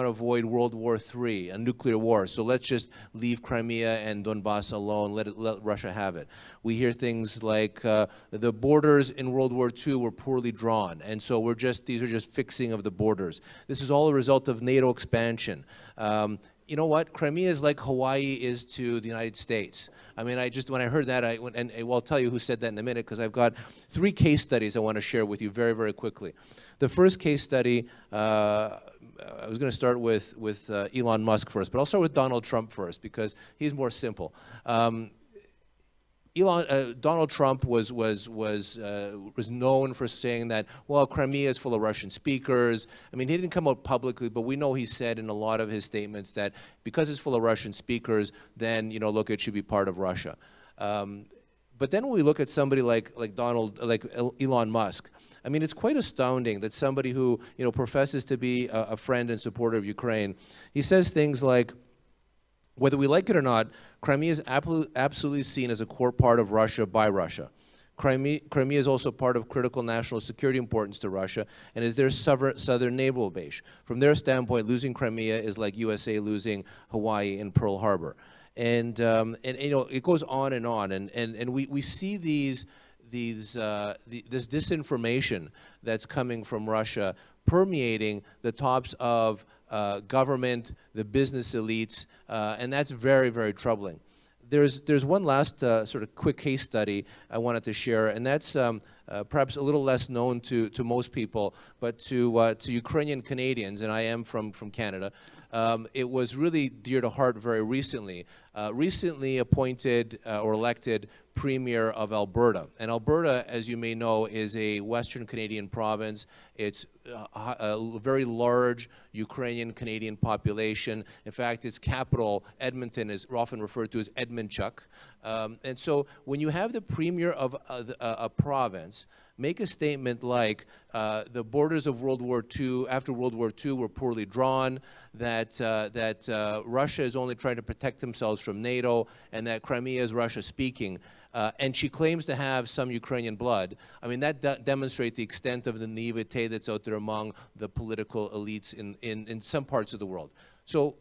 avoid World War III, a nuclear war. So let's just leave Crimea and Donbass alone. Let Russia have it. We hear things like the borders in World War II were poorly drawn, and so these are just fixing of the borders. This is all a result of NATO expansion. You know what? Crimea is like Hawaii is to the United States. I mean, when I heard that, I'll tell you who said that in a minute, because I've got 3 case studies I want to share with you very, very quickly. The first case study, I was going to start with Elon Musk first, but I'll start with Donald Trump first, because he's more simple. Donald Trump was known for saying that, well, Crimea is full of Russian speakers. I mean, he didn't come out publicly, but we know he said in a lot of his statements that because it's full of Russian speakers, then, you know, look, it should be part of Russia. But then when we look at somebody like Elon Musk, I mean, it's quite astounding that somebody who, you know, professes to be a friend and supporter of Ukraine, he says things like, whether we like it or not, Crimea is absolutely seen as a core part of Russia by Russia. Crimea is also part of critical national security importance to Russia and is their southern naval base. From their standpoint, losing Crimea is like USA losing Hawaii and Pearl Harbor. And you know, it goes on, and we see this disinformation that's coming from Russia permeating the tops of government, the business elites, and that's very, very troubling. There's one last sort of quick case study I wanted to share, and that's perhaps a little less known to most people, but to Ukrainian Canadians, and I am from Canada. It was really dear to heart very recently. Recently appointed or elected Premier of Alberta. And Alberta, as you may know, is a Western Canadian province. It's a very large Ukrainian Canadian population. In fact, its capital, Edmonton, is often referred to as Edmundchuk. And so when you have the Premier of a province make a statement like the borders of World War II, after World War II, were poorly drawn, that Russia is only trying to protect themselves from NATO, and that Crimea is Russia-speaking, and she claims to have some Ukrainian blood. I mean, that demonstrates the extent of the naivete that's out there among the political elites in some parts of the world. So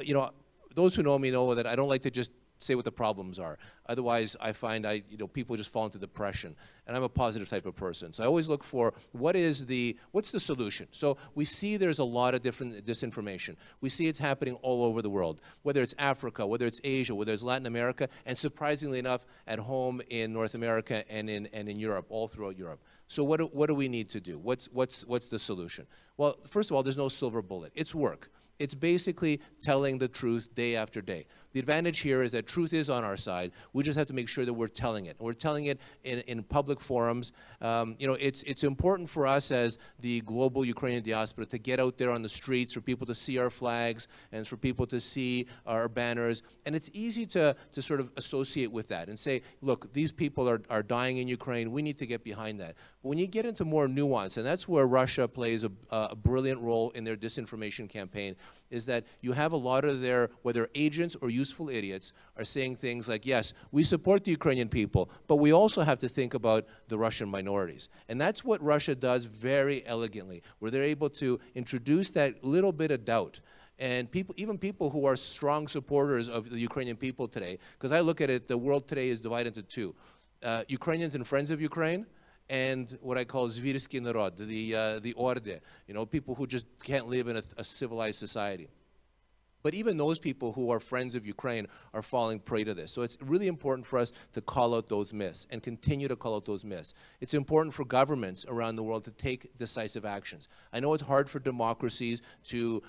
you know, those who know me know that I don't like to just say what the problems are. Otherwise, I find people just fall into depression, and I'm a positive type of person. So I always look for what's the solution. So we see there's a lot of different disinformation. We see it's happening all over the world, whether it's Africa, whether it's Asia, whether it's Latin America, and surprisingly enough, at home in North America and in Europe, all throughout Europe. So what do we need to do? What's the solution? Well, first of all, there's no silver bullet. It's work. It's basically telling the truth day after day. The advantage here is that truth is on our side. We just have to make sure that we're telling it. We're telling it in public forums. You know, it's important for us as the global Ukrainian diaspora to get out there on the streets, for people to see our flags and for people to see our banners. And it's easy to sort of associate with that and say, look, these people are dying in Ukraine. We need to get behind that. But when you get into more nuance, and that's where Russia plays a brilliant role in their disinformation campaign, is that you have a lot of their, whether agents or useful idiots, are saying things like, yes, we support the Ukrainian people, but we also have to think about the Russian minorities. And that's what Russia does very elegantly, where they're able to introduce that little bit of doubt. And people, even people who are strong supporters of the Ukrainian people today, because I look at it, the world today is divided into two. Ukrainians and friends of Ukraine, and what I call Zvirsky Narod, the Orde, you know, people who just can't live in a civilized society. But even those people who are friends of Ukraine are falling prey to this. So it's really important for us to call out those myths and continue to call out those myths. It's important for governments around the world to take decisive actions. I know it's hard for democracies to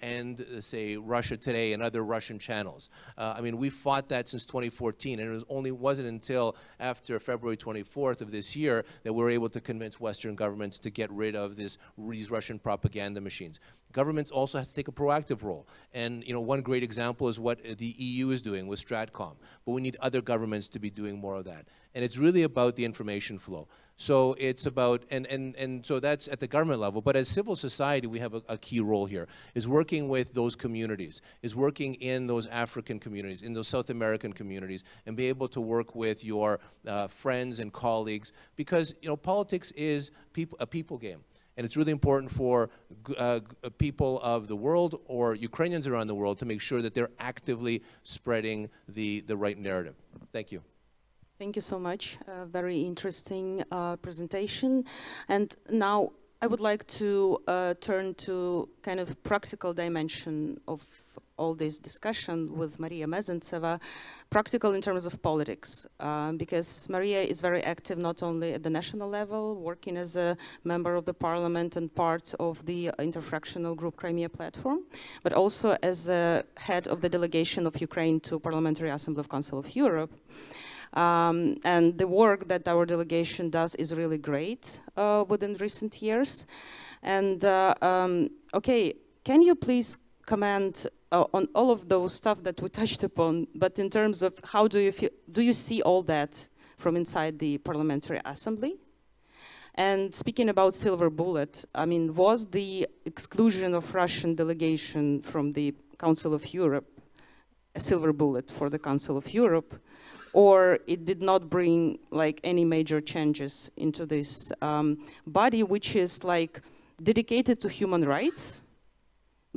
end, say, Russia Today and other Russian channels. I mean, we fought that since 2014, and it wasn't until after February 24th of this year that we were able to convince Western governments to get rid of these Russian propaganda machines. Governments also have to take a proactive role. And you know, one great example is what the EU is doing with Stratcom. But we need other governments to be doing more of that. And it's really about the information flow. So it's about, and so that's at the government level. But as civil society, we have a key role here, is working with those communities, is working in those African communities, in those South American communities, and be able to work with your friends and colleagues. Because, you know, politics is a people game. And it's really important for people of the world or Ukrainians around the world to make sure that they're actively spreading the right narrative. Thank you. Thank you so much. Very interesting presentation. And now I would like to turn to kind of practical dimension of all this discussion with Mariia Mezentseva, practical in terms of politics, because Mariia is very active not only at the national level, working as a member of the parliament and part of the inter-factional group Crimea platform, but also as a head of the delegation of Ukraine to Parliamentary Assembly of Council of Europe. And the work that our delegation does is really great within recent years. And okay, can you please comment on all of those stuff that we touched upon, but in terms of how do you feel, do you see all that from inside the Parliamentary Assembly? And speaking about silver bullet, I mean, was the exclusion of Russian delegation from the Council of Europe a silver bullet for the Council of Europe, or it did not bring like any major changes into this body, which is like dedicated to human rights,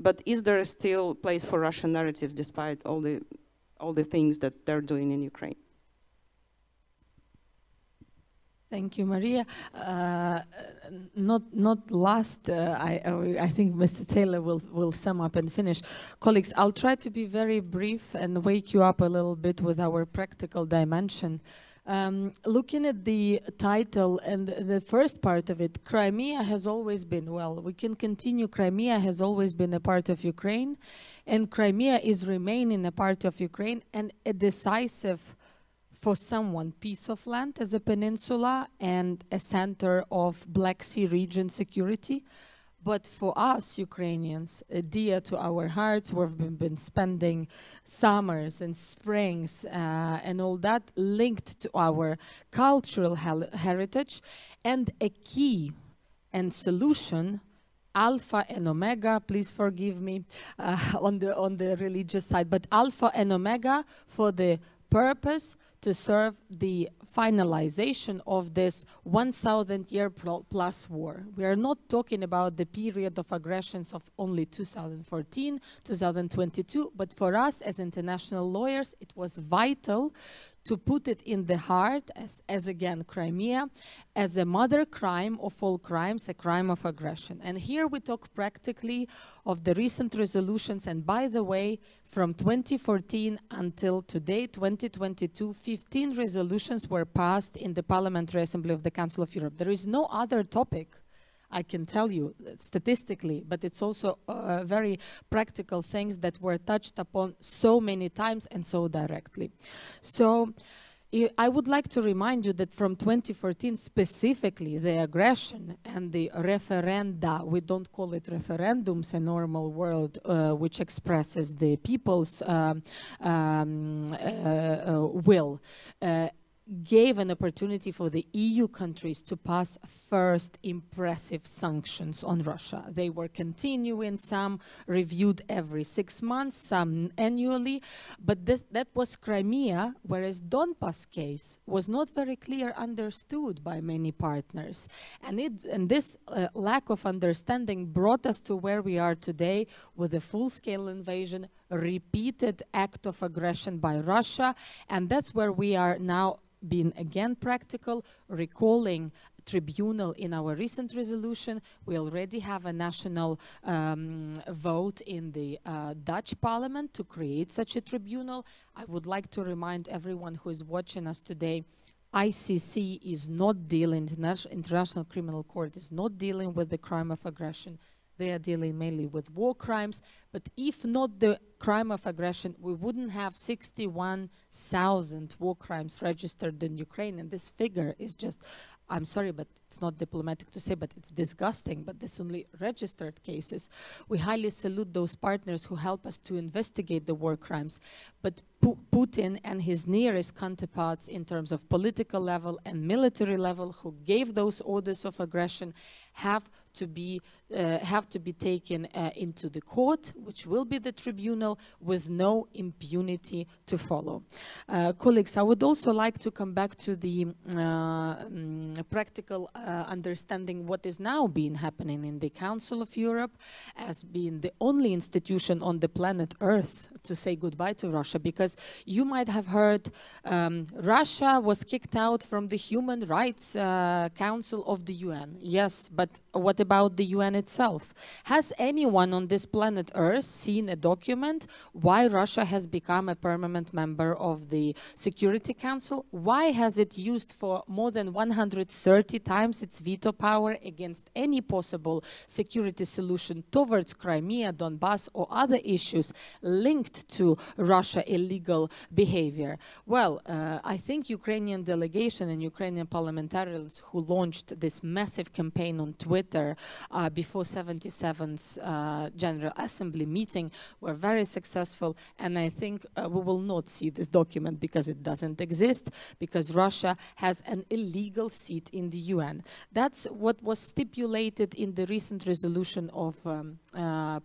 But is there still place for Russian narrative despite all the things that they're doing in Ukraine? Thank you, Mariia. Not last, I think Mr. Taylor will sum up and finish. Colleagues, I'll try to be very brief and wake you up a little bit with our practical dimension. Looking at the title and the first part of it, Crimea has always been, well, we can continue, Crimea has always been a part of Ukraine, and Crimea is remaining a part of Ukraine and a decisive, for someone, piece of land as a peninsula and a center of Black Sea region security. But for us Ukrainians, dear to our hearts, we've been spending summers and springs and all that linked to our cultural heritage, and a key and solution, alpha and omega, please forgive me on the religious side, but alpha and omega for the purpose to serve the finalization of this 1,000-year plus war. We are not talking about the period of aggressions of only 2014, 2022, but for us as international lawyers, it was vital to put it in the heart as again, Crimea, as a mother crime of all crimes, a crime of aggression. And here we talk practically of the recent resolutions, and by the way, from 2014 until today, 2022, 15 resolutions were passed in the Parliamentary Assembly of the Council of Europe. There is no other topic, I can tell you statistically, but it's also very practical things that were touched upon so many times and so directly. So I would like to remind you that from 2014 specifically, the aggression and the referenda, we don't call it referendums, a normal word which expresses the people's will, gave an opportunity for the EU countries to pass first impressive sanctions on Russia. They were continuing, some reviewed every 6 months, some annually, but that was Crimea, whereas Donbas case was not very clear understood by many partners. And this lack of understanding brought us to where we are today with a full-scale invasion, repeated act of aggression by Russia, and that's where we are now being again practical, recalling tribunal in our recent resolution. We already have a national vote in the Dutch parliament to create such a tribunal. I would like to remind everyone who is watching us today, ICC is not dealing, International Criminal Court is not dealing with the crime of aggression. They are dealing mainly with war crimes, but if not the crime of aggression, we wouldn't have 61,000 war crimes registered in Ukraine, and this figure is just, I'm sorry, but it's not diplomatic to say, but it's disgusting, but this only registered cases. We highly salute those partners who help us to investigate the war crimes, but Putin and his nearest counterparts in terms of political level and military level who gave those orders of aggression have to be taken into the court, which will be the tribunal, with no impunity to follow. Colleagues, I would also like to come back to the practical understanding what is now being happening in the Council of Europe as being the only institution on the planet Earth to say goodbye to Russia, because you might have heard Russia was kicked out from the Human Rights Council of the UN. Yes, but what about the UN itself? Has anyone on this planet Earth seen a document why Russia has become a permanent member of the Security Council? Why has it used for more than 130 times its veto power against any possible security solution towards Crimea, Donbas, or other issues linked to Russia illegal behavior? Well, I think Ukrainian delegation and Ukrainian parliamentarians who launched this massive campaign on Twitter before 77th General Assembly meeting were very successful, and I think we will not see this document because it doesn't exist, because Russia has an illegal seat in the UN. That's what was stipulated in the recent resolution of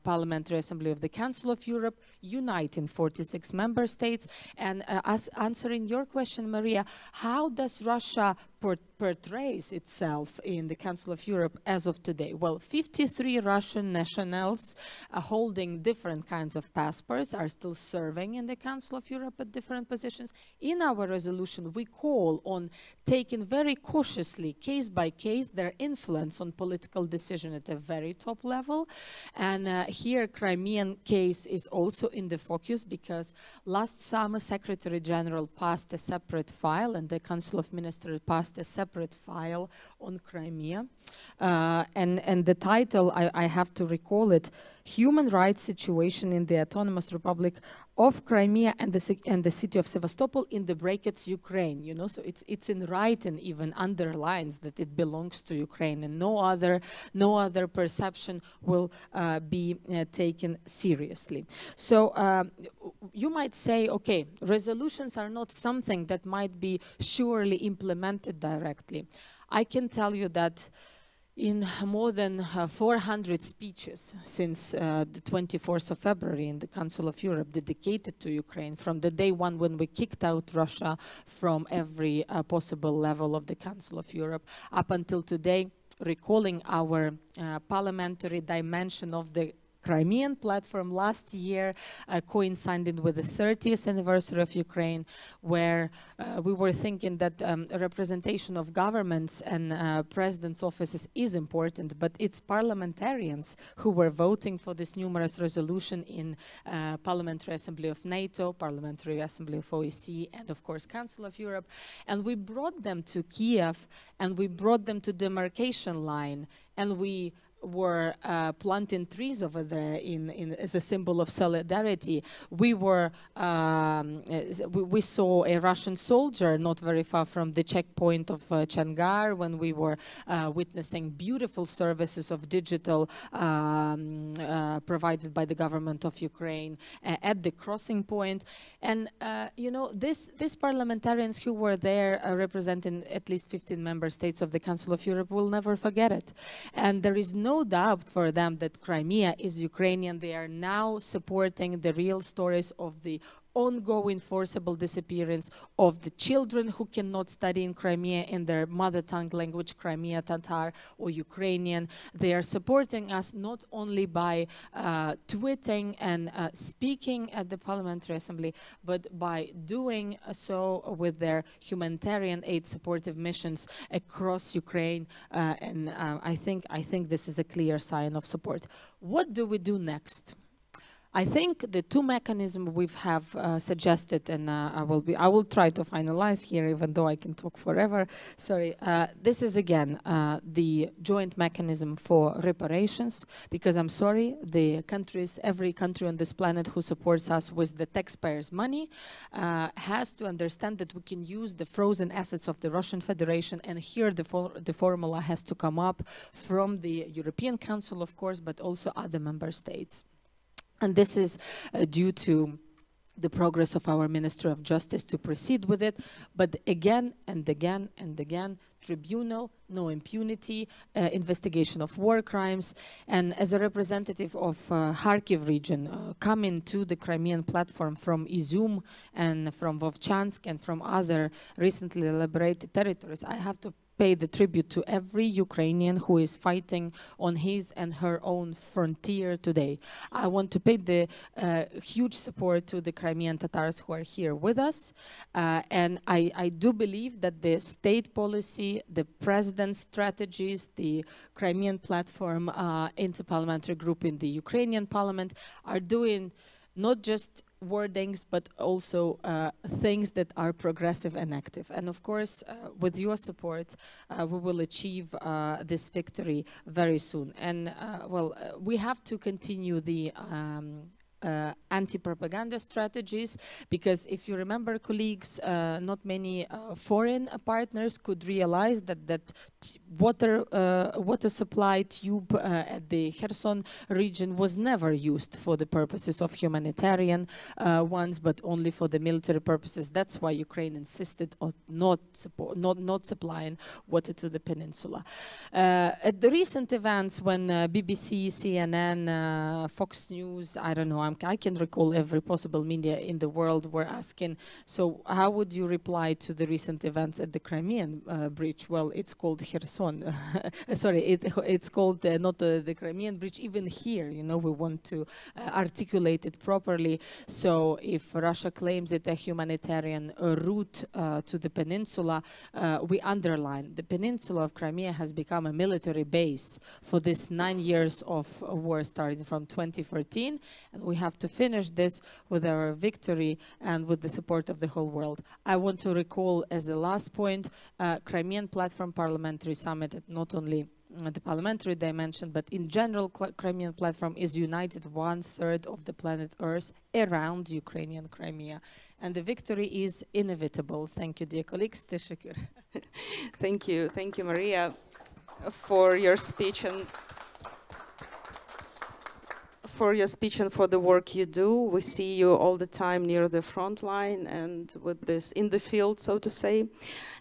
Parliamentary Assembly of the Council of Europe, uniting 46 member states. And answering your question, Mariia, how does Russia portrays itself in the Council of Europe as of today? Well, 53 Russian nationals holding different kinds of passports are still serving in the Council of Europe at different positions. In our resolution, we call on taking very cautiously, case by case, their influence on political decision at a very top level. And here, Crimean case is also in the focus because last summer, Secretary General passed a separate file and the Council of Ministers passed a separate file on Crimea. And the title, I have to recall it, Human Rights Situation in the Autonomous Republic of Crimea and the city of Sevastopol in the brackets Ukraine, you know, so it's in writing, even underlines that it belongs to Ukraine, and no other perception will be taken seriously. So you might say, okay, resolutions are not something that might be surely implemented directly. I can tell you that in more than 400 speeches since the 24th of February in the Council of Europe dedicated to Ukraine, from the day one when we kicked out Russia from every possible level of the Council of Europe, up until today, recalling our parliamentary dimension of the Crimean platform last year, coincided with the 30th anniversary of Ukraine, where we were thinking that representation of governments and presidents' offices is important, but it's parliamentarians who were voting for this numerous resolution in Parliamentary Assembly of NATO, Parliamentary Assembly of OSCE, and of course Council of Europe. And we brought them to Kyiv, and we brought them to demarcation line, and we were planting trees over there as a symbol of solidarity. We were we saw a Russian soldier not very far from the checkpoint of Changar when we were witnessing beautiful services of digital provided by the government of Ukraine at the crossing point. And you know, these parliamentarians who were there representing at least 15 member states of the Council of Europe will never forget it. And there is no doubt for them that Crimea is Ukrainian. They are now supporting the real stories of the ongoing forcible disappearance of the children who cannot study in Crimea in their mother tongue language, Crimea Tatar or Ukrainian. They are supporting us not only by tweeting and speaking at the Parliamentary Assembly, but by doing so with their humanitarian aid supportive missions across Ukraine. And I think this is a clear sign of support. What do we do next? I think the two mechanisms we have suggested, and I will try to finalize here, even though I can talk forever. Sorry. This is again the joint mechanism for reparations, because I'm sorry, the countries, every country on this planet who supports us with the taxpayers' money has to understand that we can use the frozen assets of the Russian Federation, and here the formula has to come up from the European Council, of course, but also other member states. And this is due to the progress of our Minister of Justice to proceed with it. But again and again and again, tribunal, no impunity, investigation of war crimes. And as a representative of Kharkiv region, coming to the Crimean platform from Izum and from Vovchansk and from other recently liberated territories, I have to pay the tribute to every Ukrainian who is fighting on his and her own frontier today. I want to pay the huge support to the Crimean Tatars who are here with us. And I do believe that the state policy, the president's strategies, the Crimean platform, inter-parliamentary group in the Ukrainian parliament are doing not just wordings, but also things that are progressive and active. And of course, with your support, we will achieve this victory very soon. And well, we have to continue the anti-propaganda strategies, because if you remember, colleagues, not many foreign partners could realize that water supply tube at the Kherson region was never used for the purposes of humanitarian ones, but only for the military purposes. That's why Ukraine insisted on not supplying water to the peninsula. At the recent events, when BBC, CNN, Fox News, I don't know, I can recall every possible media in the world were asking, so how would you reply to the recent events at the Crimean bridge? Well, it's called Kherson. Sorry, it's called not the Crimean bridge. Even here, you know, we want to articulate it properly. So if Russia claims it a humanitarian route to the peninsula, we underline the peninsula of Crimea has become a military base for this 9 years of war starting from 2014, and we have to finish this with our victory and with the support of the whole world. I want to recall as the last point, Crimean Platform Parliamentary Summit, not only the parliamentary dimension, but in general, Crimean Platform is united 1/3 of the planet Earth around Ukrainian Crimea. And the victory is inevitable. Thank you, dear colleagues. Teşekkür. Thank you, Mariia, for your speech and for the work you do. We see you all the time near the front line and with this in the field, so to say.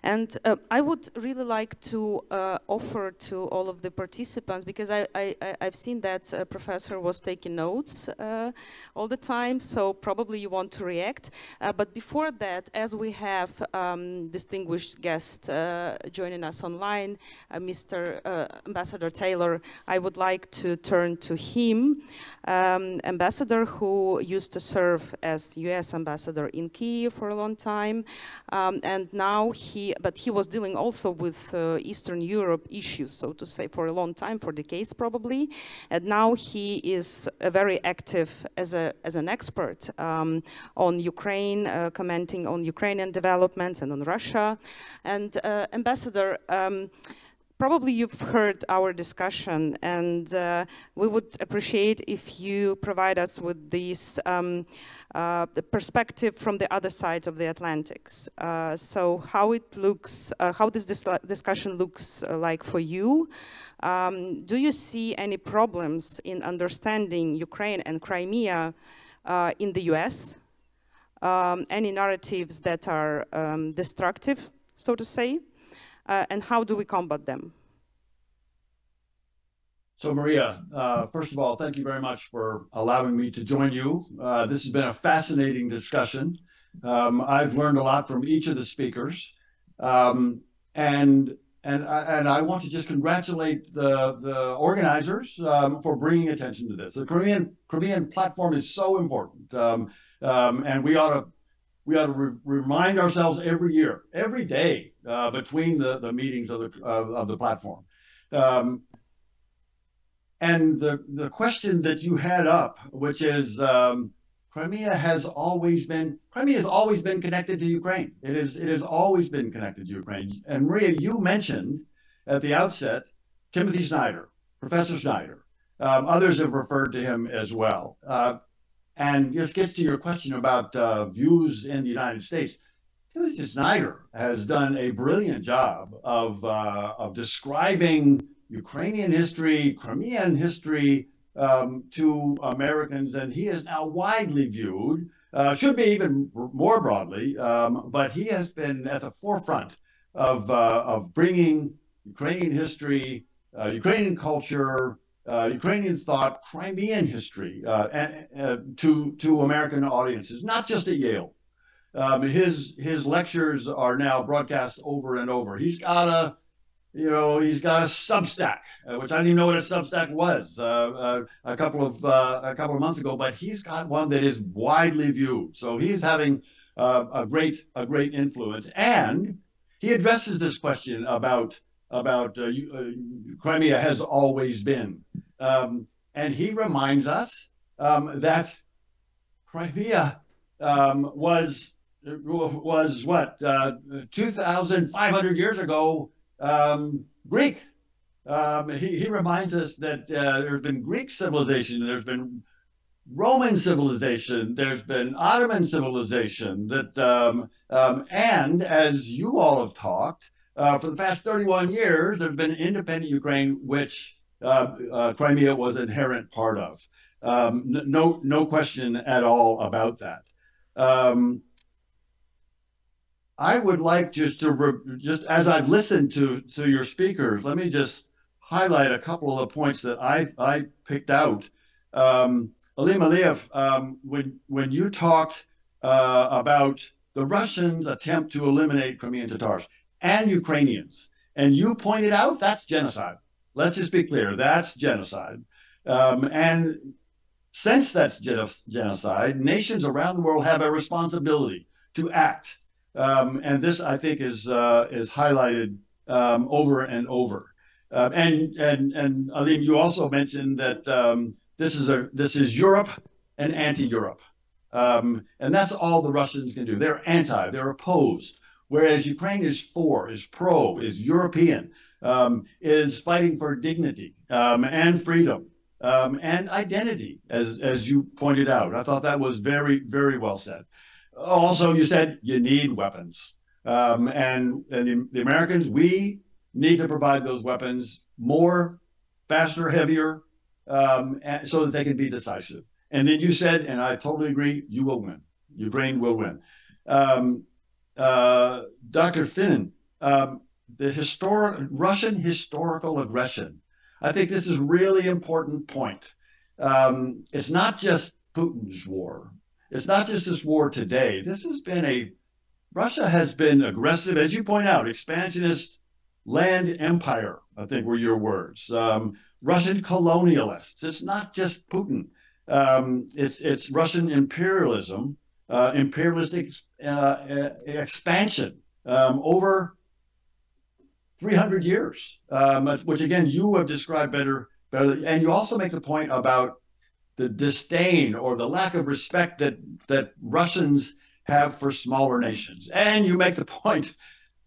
And I would really like to offer to all of the participants, because I've seen that Professor was taking notes all the time, so probably you want to react. But before that, as we have distinguished guest joining us online, Mr. Ambassador Taylor, I would like to turn to him. Ambassador who used to serve as US ambassador in Kyiv for a long time, and now he was dealing also with Eastern Europe issues, so to say, for a long time, for decades probably, and now he is very active as an expert on Ukraine, commenting on Ukrainian developments and on Russia. And Ambassador, probably you've heard our discussion, and we would appreciate if you provide us with this the perspective from the other side of the Atlantics. So how it looks, how this discussion looks like for you. Do you see any problems in understanding Ukraine and Crimea in the US? Any narratives that are destructive, so to say? And how do we combat them? So Mariia, first of all, thank you very much for allowing me to join you. This has been a fascinating discussion. I've learned a lot from each of the speakers. And I want to just congratulate the organizers for bringing attention to this. The Crimean platform is so important. And we ought to remind ourselves every year, every day, between the meetings of the platform. And the question that you had up, which is Crimea has always been connected to Ukraine. It has always been connected to Ukraine. And Mariia, you mentioned at the outset Timothy Snyder, Professor Snyder. Others have referred to him as well. And this gets to your question about views in the United States. Timothy Snyder has done a brilliant job of describing Ukrainian history, Crimean history to Americans, and he is now widely viewed, should be even more broadly, but he has been at the forefront of bringing Ukrainian history, Ukrainian culture, Ukrainian thought, Crimean history to American audiences, not just at Yale. His lectures are now broadcast over and over. He's got a Substack, which I didn't even know what a Substack was a couple of months ago, but he's got one that is widely viewed. So he's having a great influence, and he addresses this question about Crimea has always been, and he reminds us that Crimea was what 2,500 years ago. Greek. He reminds us that there's been Greek civilization, there's been Roman civilization, there's been Ottoman civilization, that and as you all have talked, For the past 31 years, there's been an independent Ukraine, which Crimea was an inherent part of. No question at all about that. I would like just as I've listened to your speakers, let me just highlight a couple of the points that I picked out. Alim Aliev, when you talked about the Russians' attempt to eliminate Crimean Tatars and Ukrainians, and you pointed out that's genocide. Let's just be clear, that's genocide. And since that's genocide, nations around the world have a responsibility to act. And this, I think, is highlighted over and over. And Alim, you also mentioned that this is Europe and anti-Europe, and that's all the Russians can do. They're anti, they're opposed, whereas Ukraine is for, is pro, is European, is fighting for dignity and freedom and identity, as you pointed out. I thought that was very, very well said. Also, you said you need weapons, and the Americans, we need to provide those weapons more, faster, heavier, so that they can be decisive. And then you said, and I totally agree, you will win. Ukraine will win. Dr. Finnin, the Russian historical aggression. I think this is a really important point. It's not just Putin's war. It's not just this war today. This has been Russia has been aggressive, as you point out, expansionist land empire, I think were your words. Russian colonialists. It's not just Putin. It's Russian imperialism, imperialistic expansion over 300 years, which again, you have described better. And you also make the point about the disdain or the lack of respect that Russians have for smaller nations. And you make the point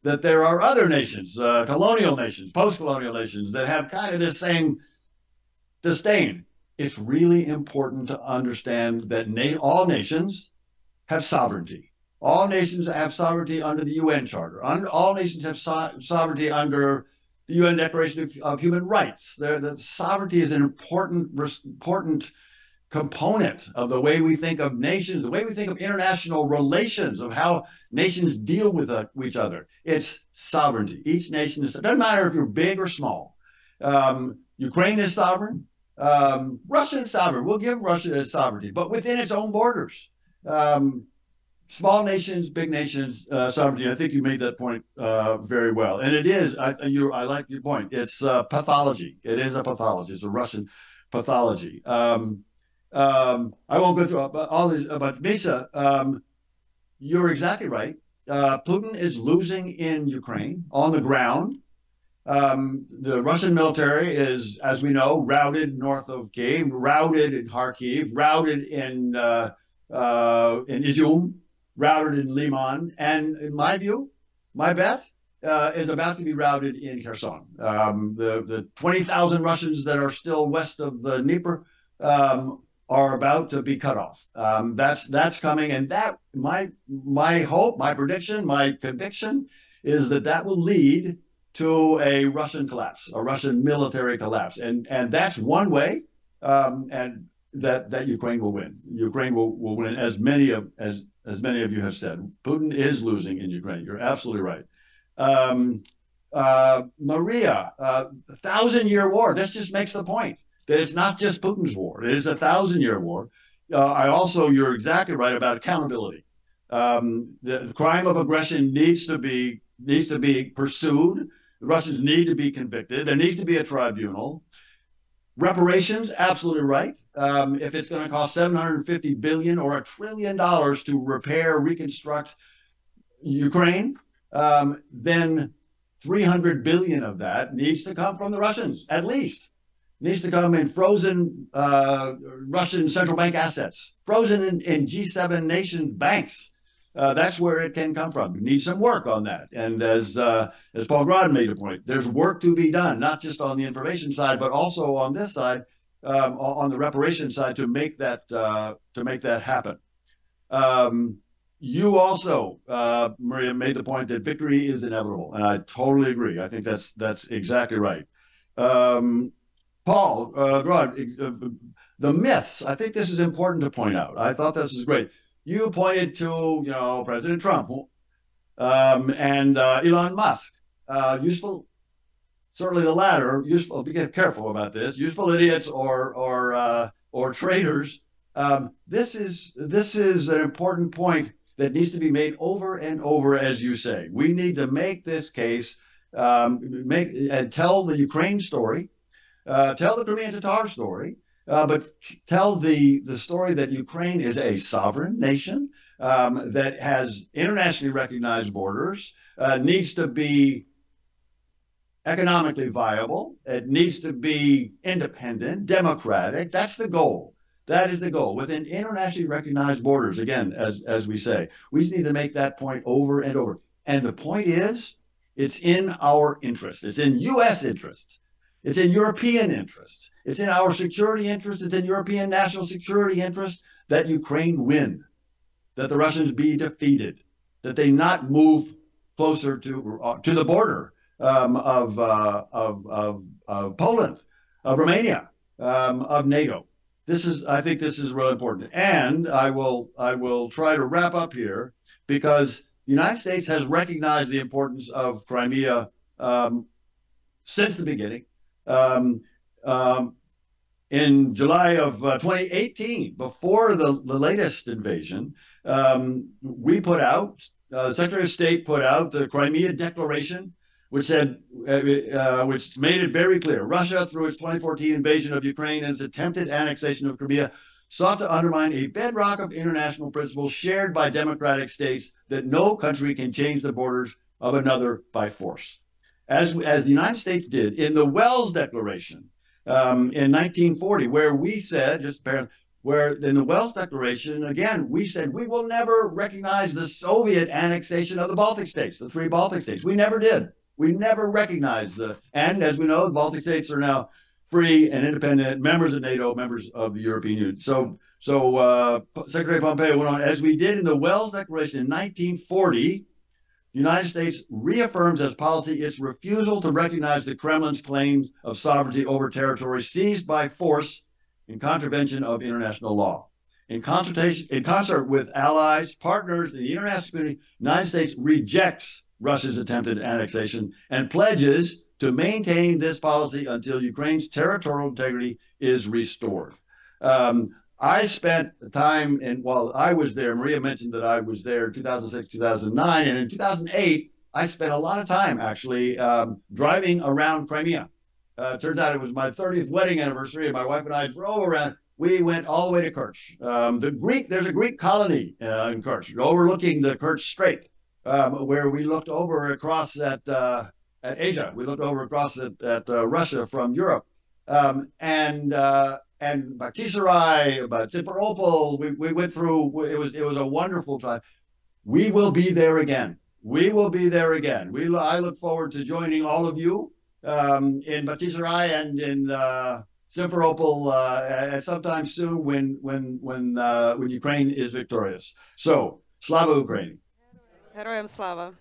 that there are other nations, colonial nations, post-colonial nations, that have kind of this same disdain. It's really important to understand that all nations have sovereignty. All nations have sovereignty under the UN Charter. All nations have sovereignty under the UN Declaration of Human Rights. The sovereignty is an important component of the way we think of nations, the way we think of international relations, of how nations deal with each other. It's sovereignty. Each nation is, it doesn't matter if you're big or small. Ukraine is sovereign. Russia is sovereign. We'll give Russia its sovereignty, but within its own borders. Small nations, big nations, sovereignty. I think you made that point very well. And it is, I like your point. It's pathology. It is a pathology. It's a Russian pathology. I won't go through all this, but Misa, you're exactly right. Putin is losing in Ukraine on the ground. The Russian military is, as we know, routed north of Kyiv, routed in Kharkiv, routed in Izium, routed in Liman, and in my view, my bet is about to be routed in Kherson. The 20,000 Russians that are still west of the Dnieper are about to be cut off. That's coming, and that my hope, my prediction, my conviction is that will lead to a Russian collapse, a Russian military collapse, and that's one way, and that Ukraine will win. Ukraine will win, as many of you have said. Putin is losing in Ukraine. You're absolutely right. Mariia, 1,000-year war. This just makes the point that it's not just Putin's war. It is a 1,000-year war. You're exactly right about accountability. The crime of aggression needs to be pursued. The Russians need to be convicted. There needs to be a tribunal. Reparations, absolutely right. If it's going to cost $750 billion or $1 trillion to repair, reconstruct Ukraine, then $300 billion of that needs to come from the Russians, at least. Needs to come in frozen Russian central bank assets, frozen in G7 nation banks. That's where it can come from. We need some work on that. And as Paul Grod made a point, there's work to be done, not just on the information side, but also on this side, on the reparation side, to make that happen. You also, Mariia, made the point that victory is inevitable, and I totally agree. I think that's exactly right. Paul, Grod, the myths. I think this is important to point out. I thought this is great. You pointed to, President Trump and Elon Musk. Useful, certainly the latter. Useful. Be careful about this. Useful idiots or traitors. This is an important point that needs to be made over and over, as you say. We need to make this case, and tell the Ukraine story, tell the Crimean Tatar story, but tell the story that Ukraine is a sovereign nation that has internationally recognized borders, needs to be economically viable, it needs to be independent, democratic. That's the goal. That is the goal. Within internationally recognized borders, again, as we say, we just need to make that point over and over. And the point is, it's in our interest. It's in U.S. interests. It's in European interests. It's in our security interests. It's in European national security interests that Ukraine win, that the Russians be defeated, that they not move closer to the border of Poland, of Romania, of NATO. I think this is really important. And I will try to wrap up here, because the United States has recognized the importance of Crimea since the beginning. In July of 2018, before the latest invasion, we put out, Secretary of State put out the Crimea Declaration, which said, which made it very clear: Russia, through its 2014 invasion of Ukraine and its attempted annexation of Crimea, sought to undermine a bedrock of international principles shared by democratic states, that no country can change the borders of another by force. As the United States did in the Wells Declaration in 1940, where we said, where in the Wells Declaration, again, we said we will never recognize the Soviet annexation of the Baltic states, the 3 Baltic states. We never did. We never recognized and as we know, the Baltic states are now free and independent members of NATO, members of the European Union. So Secretary Pompeo went on, as we did in the Wells Declaration in 1940, the United States reaffirms as policy its refusal to recognize the Kremlin's claims of sovereignty over territory seized by force in contravention of international law. In concert with allies, partners in the international community, the United States rejects Russia's attempted annexation and pledges to maintain this policy until Ukraine's territorial integrity is restored. I spent time, while I was there, Mariia mentioned that I was there in 2006, 2009, and in 2008, I spent a lot of time actually driving around Crimea. Turns out it was my 30th wedding anniversary, and my wife and I drove around. We went all the way to Kerch. There's a Greek colony in Kerch, overlooking the Kerch Strait, where we looked over across at Asia. We looked over across at Russia from Europe, and Bajsić, Simferopol. We went through. It was a wonderful time. We will be there again. We will be there again. I look forward to joining all of you in Bajsić and in Simferopol sometime soon when Ukraine is victorious. So, Slava Ukraini. Героям слава.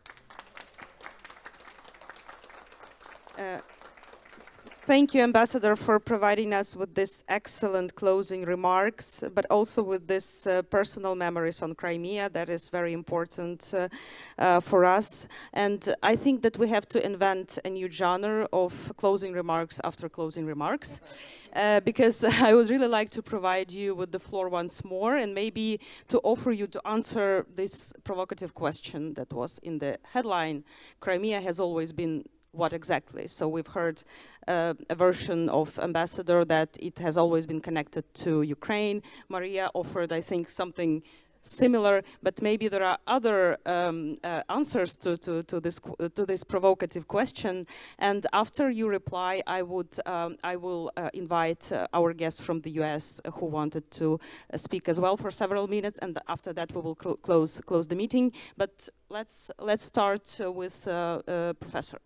Thank you, Ambassador, for providing us with this excellent closing remarks, but also with this personal memories on Crimea. That is very important for us. And I think that we have to invent a new genre of closing remarks after closing remarks, because I would really like to provide you with the floor once more, and maybe to offer you to answer this provocative question that was in the headline: Crimea has always been what exactly? So we've heard a version of Ambassador that it has always been connected to Ukraine. Mariia offered, I think, something similar, but maybe there are other answers to this provocative question. And after you reply, I will invite our guests from the US who wanted to speak as well for several minutes, and after that we will close the meeting. But let's start with Professor.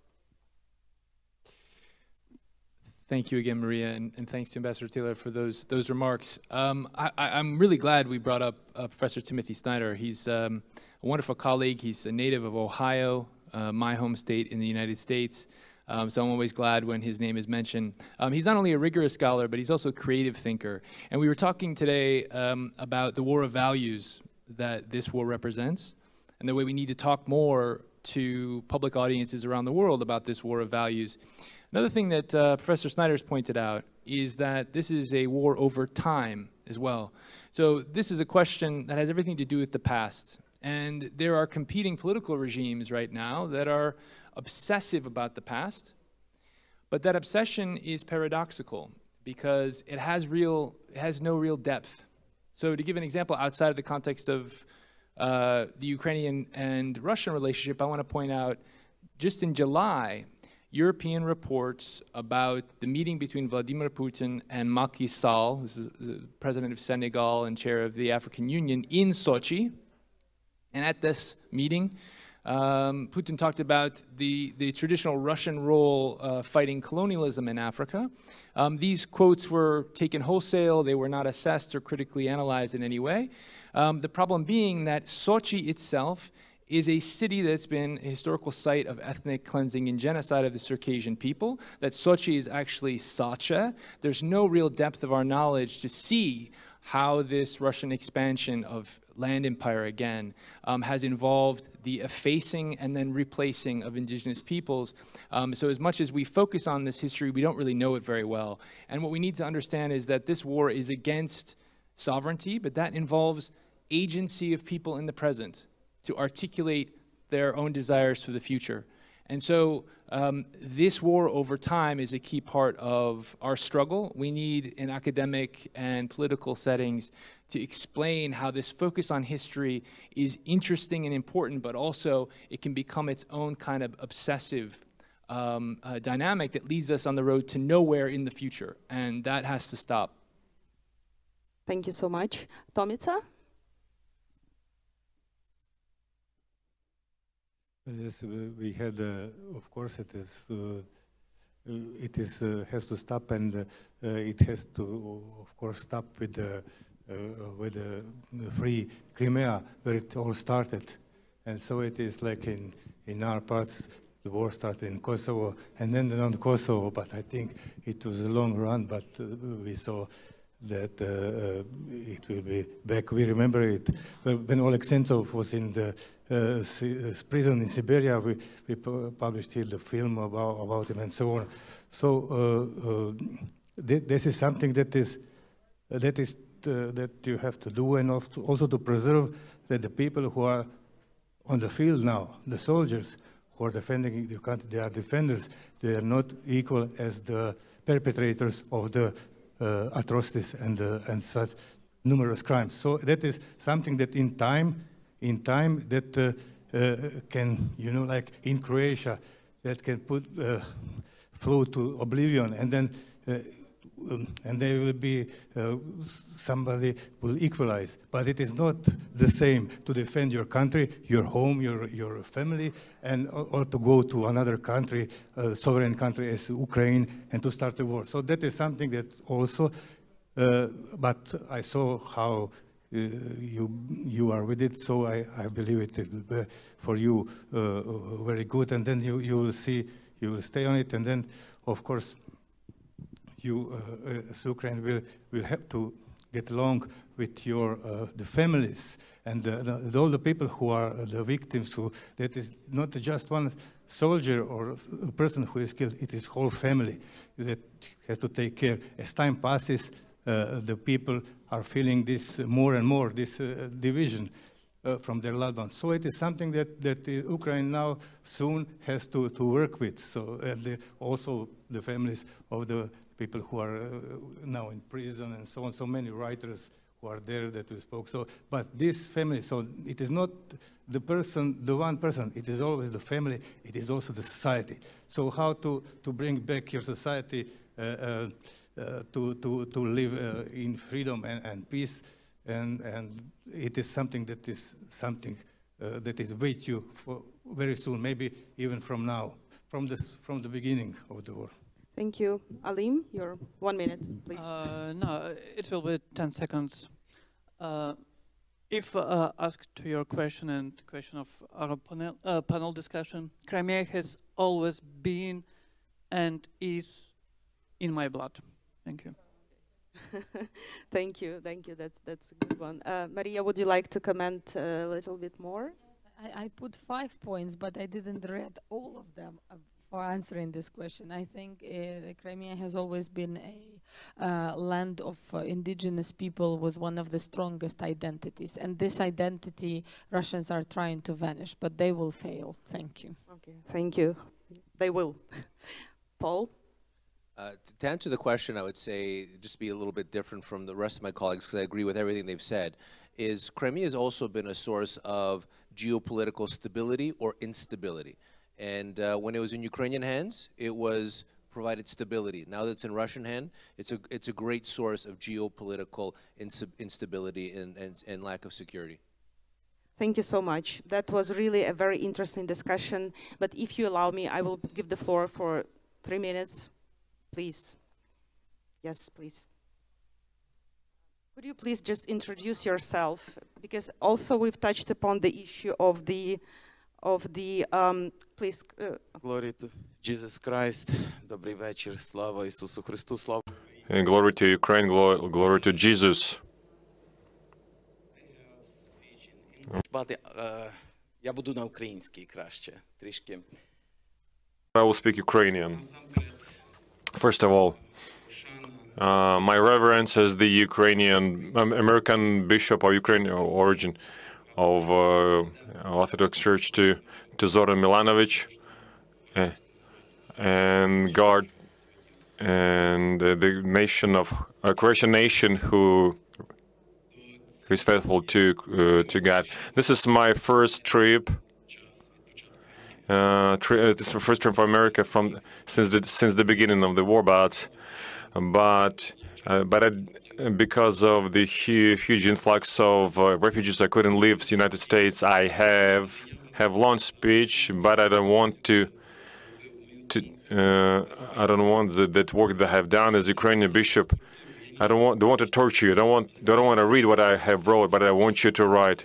Thank you again, Mariia, and thanks to Ambassador Taylor for those remarks. I'm really glad we brought up Professor Timothy Snyder. He's a wonderful colleague. He's a native of Ohio, my home state in the United States. So I'm always glad when his name is mentioned. He's not only a rigorous scholar, but he's also a creative thinker. And we were talking today about the war of values that this war represents, and the way we need to talk more to public audiences around the world about this war of values. Another thing that Professor Snyder's pointed out is that this is a war over time as well. So this is a question that has everything to do with the past. And there are competing political regimes right now that are obsessive about the past, but that obsession is paradoxical because it has no real depth. So to give an example outside of the context of the Ukrainian and Russian relationship, I want to point out just in July, European reports about the meeting between Vladimir Putin and Macky Sall, who's the president of Senegal and chair of the African Union, in Sochi. And at this meeting, Putin talked about the traditional Russian role fighting colonialism in Africa. These quotes were taken wholesale. They were not assessed or critically analyzed in any way. The problem being that Sochi itself is a city that's been a historical site of ethnic cleansing and genocide of the Circassian people, that Sochi is actually Sacha. There's no real depth of our knowledge to see how this Russian expansion of land empire again has involved the effacing and then replacing of indigenous peoples. So as much as we focus on this history, we don't really know it very well. And what we need to understand is that this war is against sovereignty, but that involves agency of people in the present to articulate their own desires for the future. And so this war over time is a key part of our struggle. We need in academic and political settings to explain how this focus on history is interesting and important, but also it can become its own kind of obsessive dynamic that leads us on the road to nowhere in the future. And that has to stop. Thank you so much. Tomica? Yes, we had, of course, it has to stop, and it has to, of course, stop with the free Crimea, where it all started. And so it is like in our parts, the war started in Kosovo, and then on Kosovo, but I think it was a long run, but we saw that it will be back. We remember it when Oleg Sentsov was in the prison in Siberia. We published here the film about him and so on. So this is something that you have to do, and also to preserve that the people who are on the field now, the soldiers who are defending the country, they are defenders. They are not equal as the perpetrators of the atrocities and such numerous crimes. So that is something that in time that can, you know, like in Croatia, that can put flow to oblivion, and then and there will be somebody will equalize. But it is not the same to defend your country, your home, your family, and or to go to another country, sovereign country as Ukraine, and to start a war. So that is something that also. But I saw how you are with it, so I believe it will be for you very good, and then you will see, you will stay on it, and then of course you as Ukraine will have to get along with your the families and all the people who are the victims. Who that is not just one soldier or a person who is killed; it is whole family that has to take care. As time passes, the people are feeling this more and more, this division from their loved ones. So it is something that Ukraine now soon has to work with. So also the families of the people who are now in prison and so on, so many writers who are there that we spoke. So, but this family, so it is not the person, the one person, it is always the family, it is also the society. So how to bring back your society to live in freedom and peace, and it is something that waits you for very soon, maybe even from now, from the beginning of the war. Thank you. Alim, your 1 minute, please. No, it will be 10 seconds. If asked to your question and question of our panel discussion, Crimea has always been and is in my blood. Thank you. Thank you. That's a good one. Mariia, would you like to comment a little bit more? Yes, I put 5 points, but I didn't read all of them for answering this question. I think Crimea has always been a land of indigenous people with one of the strongest identities, and this identity Russians are trying to vanish, but they will fail. Thank you. Okay, thank you. They will. Paul? To answer the question, I would say, just to be a little bit different from the rest of my colleagues, because I agree with everything they've said, is Crimea has also been a source of geopolitical stability or instability. And when it was in Ukrainian hands, it was provided stability. Now that it's in Russian hand, it's a great source of geopolitical instability and lack of security. Thank you so much. That was really a very interesting discussion. But if you allow me, I will give the floor for 3 minutes. Please. Yes, please. Could you please just introduce yourself? Because also we've touched upon the issue of the please. Glory to Jesus Christ. Добрий вечір. Слава Ісусу Христу. Слава. And glory to Ukraine, glory to Jesus. Я буду на українській краще, трішки. I will speak Ukrainian. First of all, my reverence as the Ukrainian American bishop of Ukrainian origin of Orthodox Church to Zoran Milanovic and God and the nation of Croatian nation who is faithful to God. This is my first trip. This is my first trip for America since the beginning of the war, but because of the huge influx of refugees, I couldn't leave the United States. I have long speech, but I don't want I don't want that work that I have done as Ukrainian bishop. I don't want to torture you. I don't want to read what I have wrote, but I want you to write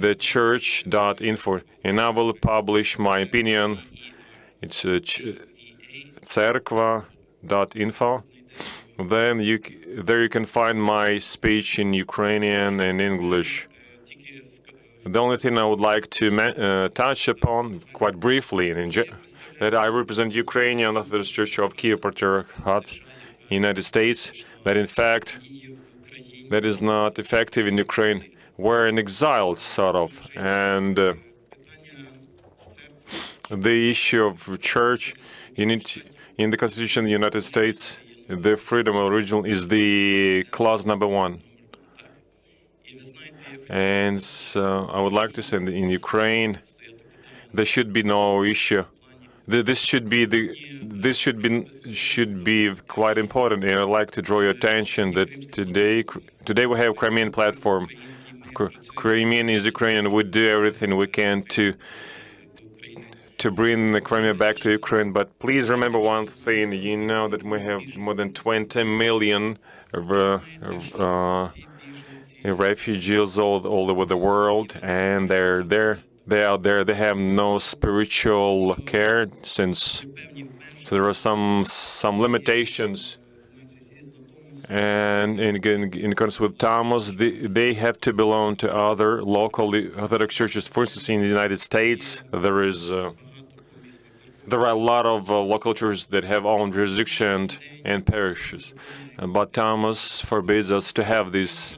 the church.info, and I will publish my opinion. It's cerkva.info. Then there you can find my speech in Ukrainian and English. The only thing I would like to touch upon quite briefly that I represent Ukrainian Orthodox Church of Kyiv Patriarchate, United States, that in fact that is not effective in Ukraine. We're in exile, sort of, and the issue of church in the Constitution of the United States, the freedom of religion is the clause number 1. And so I would like to say that in Ukraine there should be no issue. This should be quite important, and I'd like to draw your attention that today we have Crimean platform. Crimean is Ukrainian. We do everything we can to bring the Crimea back to Ukraine. But please remember one thing. You know that we have more than 20 million refugees all over the world, and they're there. They are there. They have no spiritual care, so there are some limitations. And in accordance with Thomas, they have to belong to other local Orthodox churches. For instance, in the United States, there are a lot of local churches that have own jurisdiction and parishes. But Thomas forbids us to have these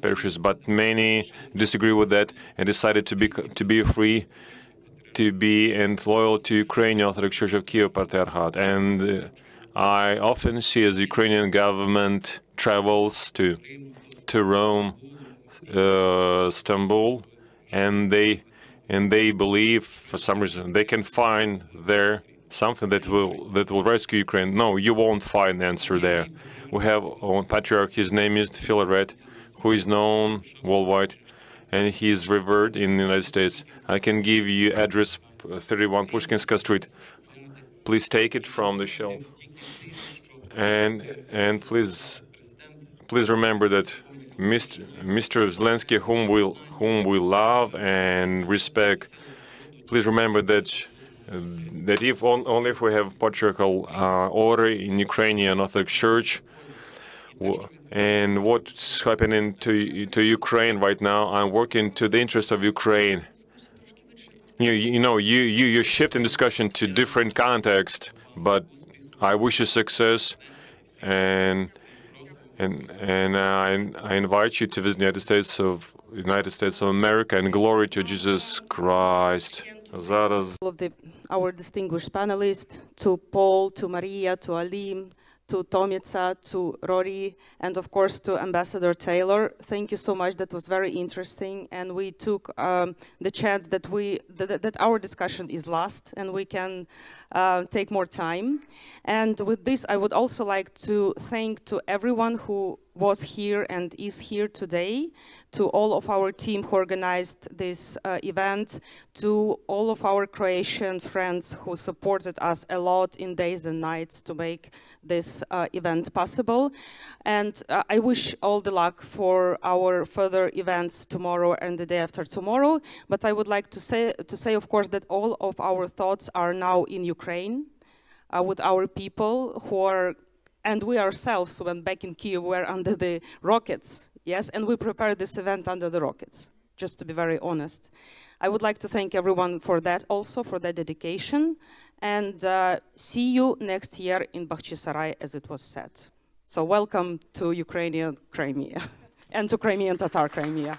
parishes. But many disagree with that and decided to be free, to be and loyal to Ukrainian Orthodox Church of Kyiv Patriarchate. And I often see as the Ukrainian government travels to Rome, Istanbul, and they believe for some reason they can find there something that will rescue Ukraine. No, you won't find the answer there. We have our patriarch. His name is Philaret, who is known worldwide, and he is revered in the United States. I can give you address 31 Pushkinska Street. Please take it from the shelf. And please remember that Mr. Zelensky, whom we love and respect, please remember that only if we have patriarchal order in Ukrainian Orthodox Church, and what's happening to Ukraine right now, I'm working to the interest of Ukraine. You shift in discussion to different context, but I wish you success, and I invite you to visit the United States of America, and glory to Jesus Christ. All of our distinguished panelists, to Paul, to Mariia, to Alim, to Tomica, to Rory, and of course to Ambassador Taylor. Thank you so much. That was very interesting, and we took the chance that that our discussion is last, and we can take more time. And with this, I would also like to thank to everyone who was here and is here today, to all of our team who organized this event, to all of our Croatian friends who supported us a lot in days and nights to make this event possible. And I wish all the luck for our further events tomorrow and the day after tomorrow. But I would like to say, of course, that all of our thoughts are now in Ukraine with our people who are, and we ourselves, when back in Kyiv, were under the rockets, yes, and we prepared this event under the rockets, just to be very honest. I would like to thank everyone for that also, for their dedication, and see you next year in Bajsić, as it was said. So welcome to Ukrainian Crimea, and to Crimean Tatar Crimea.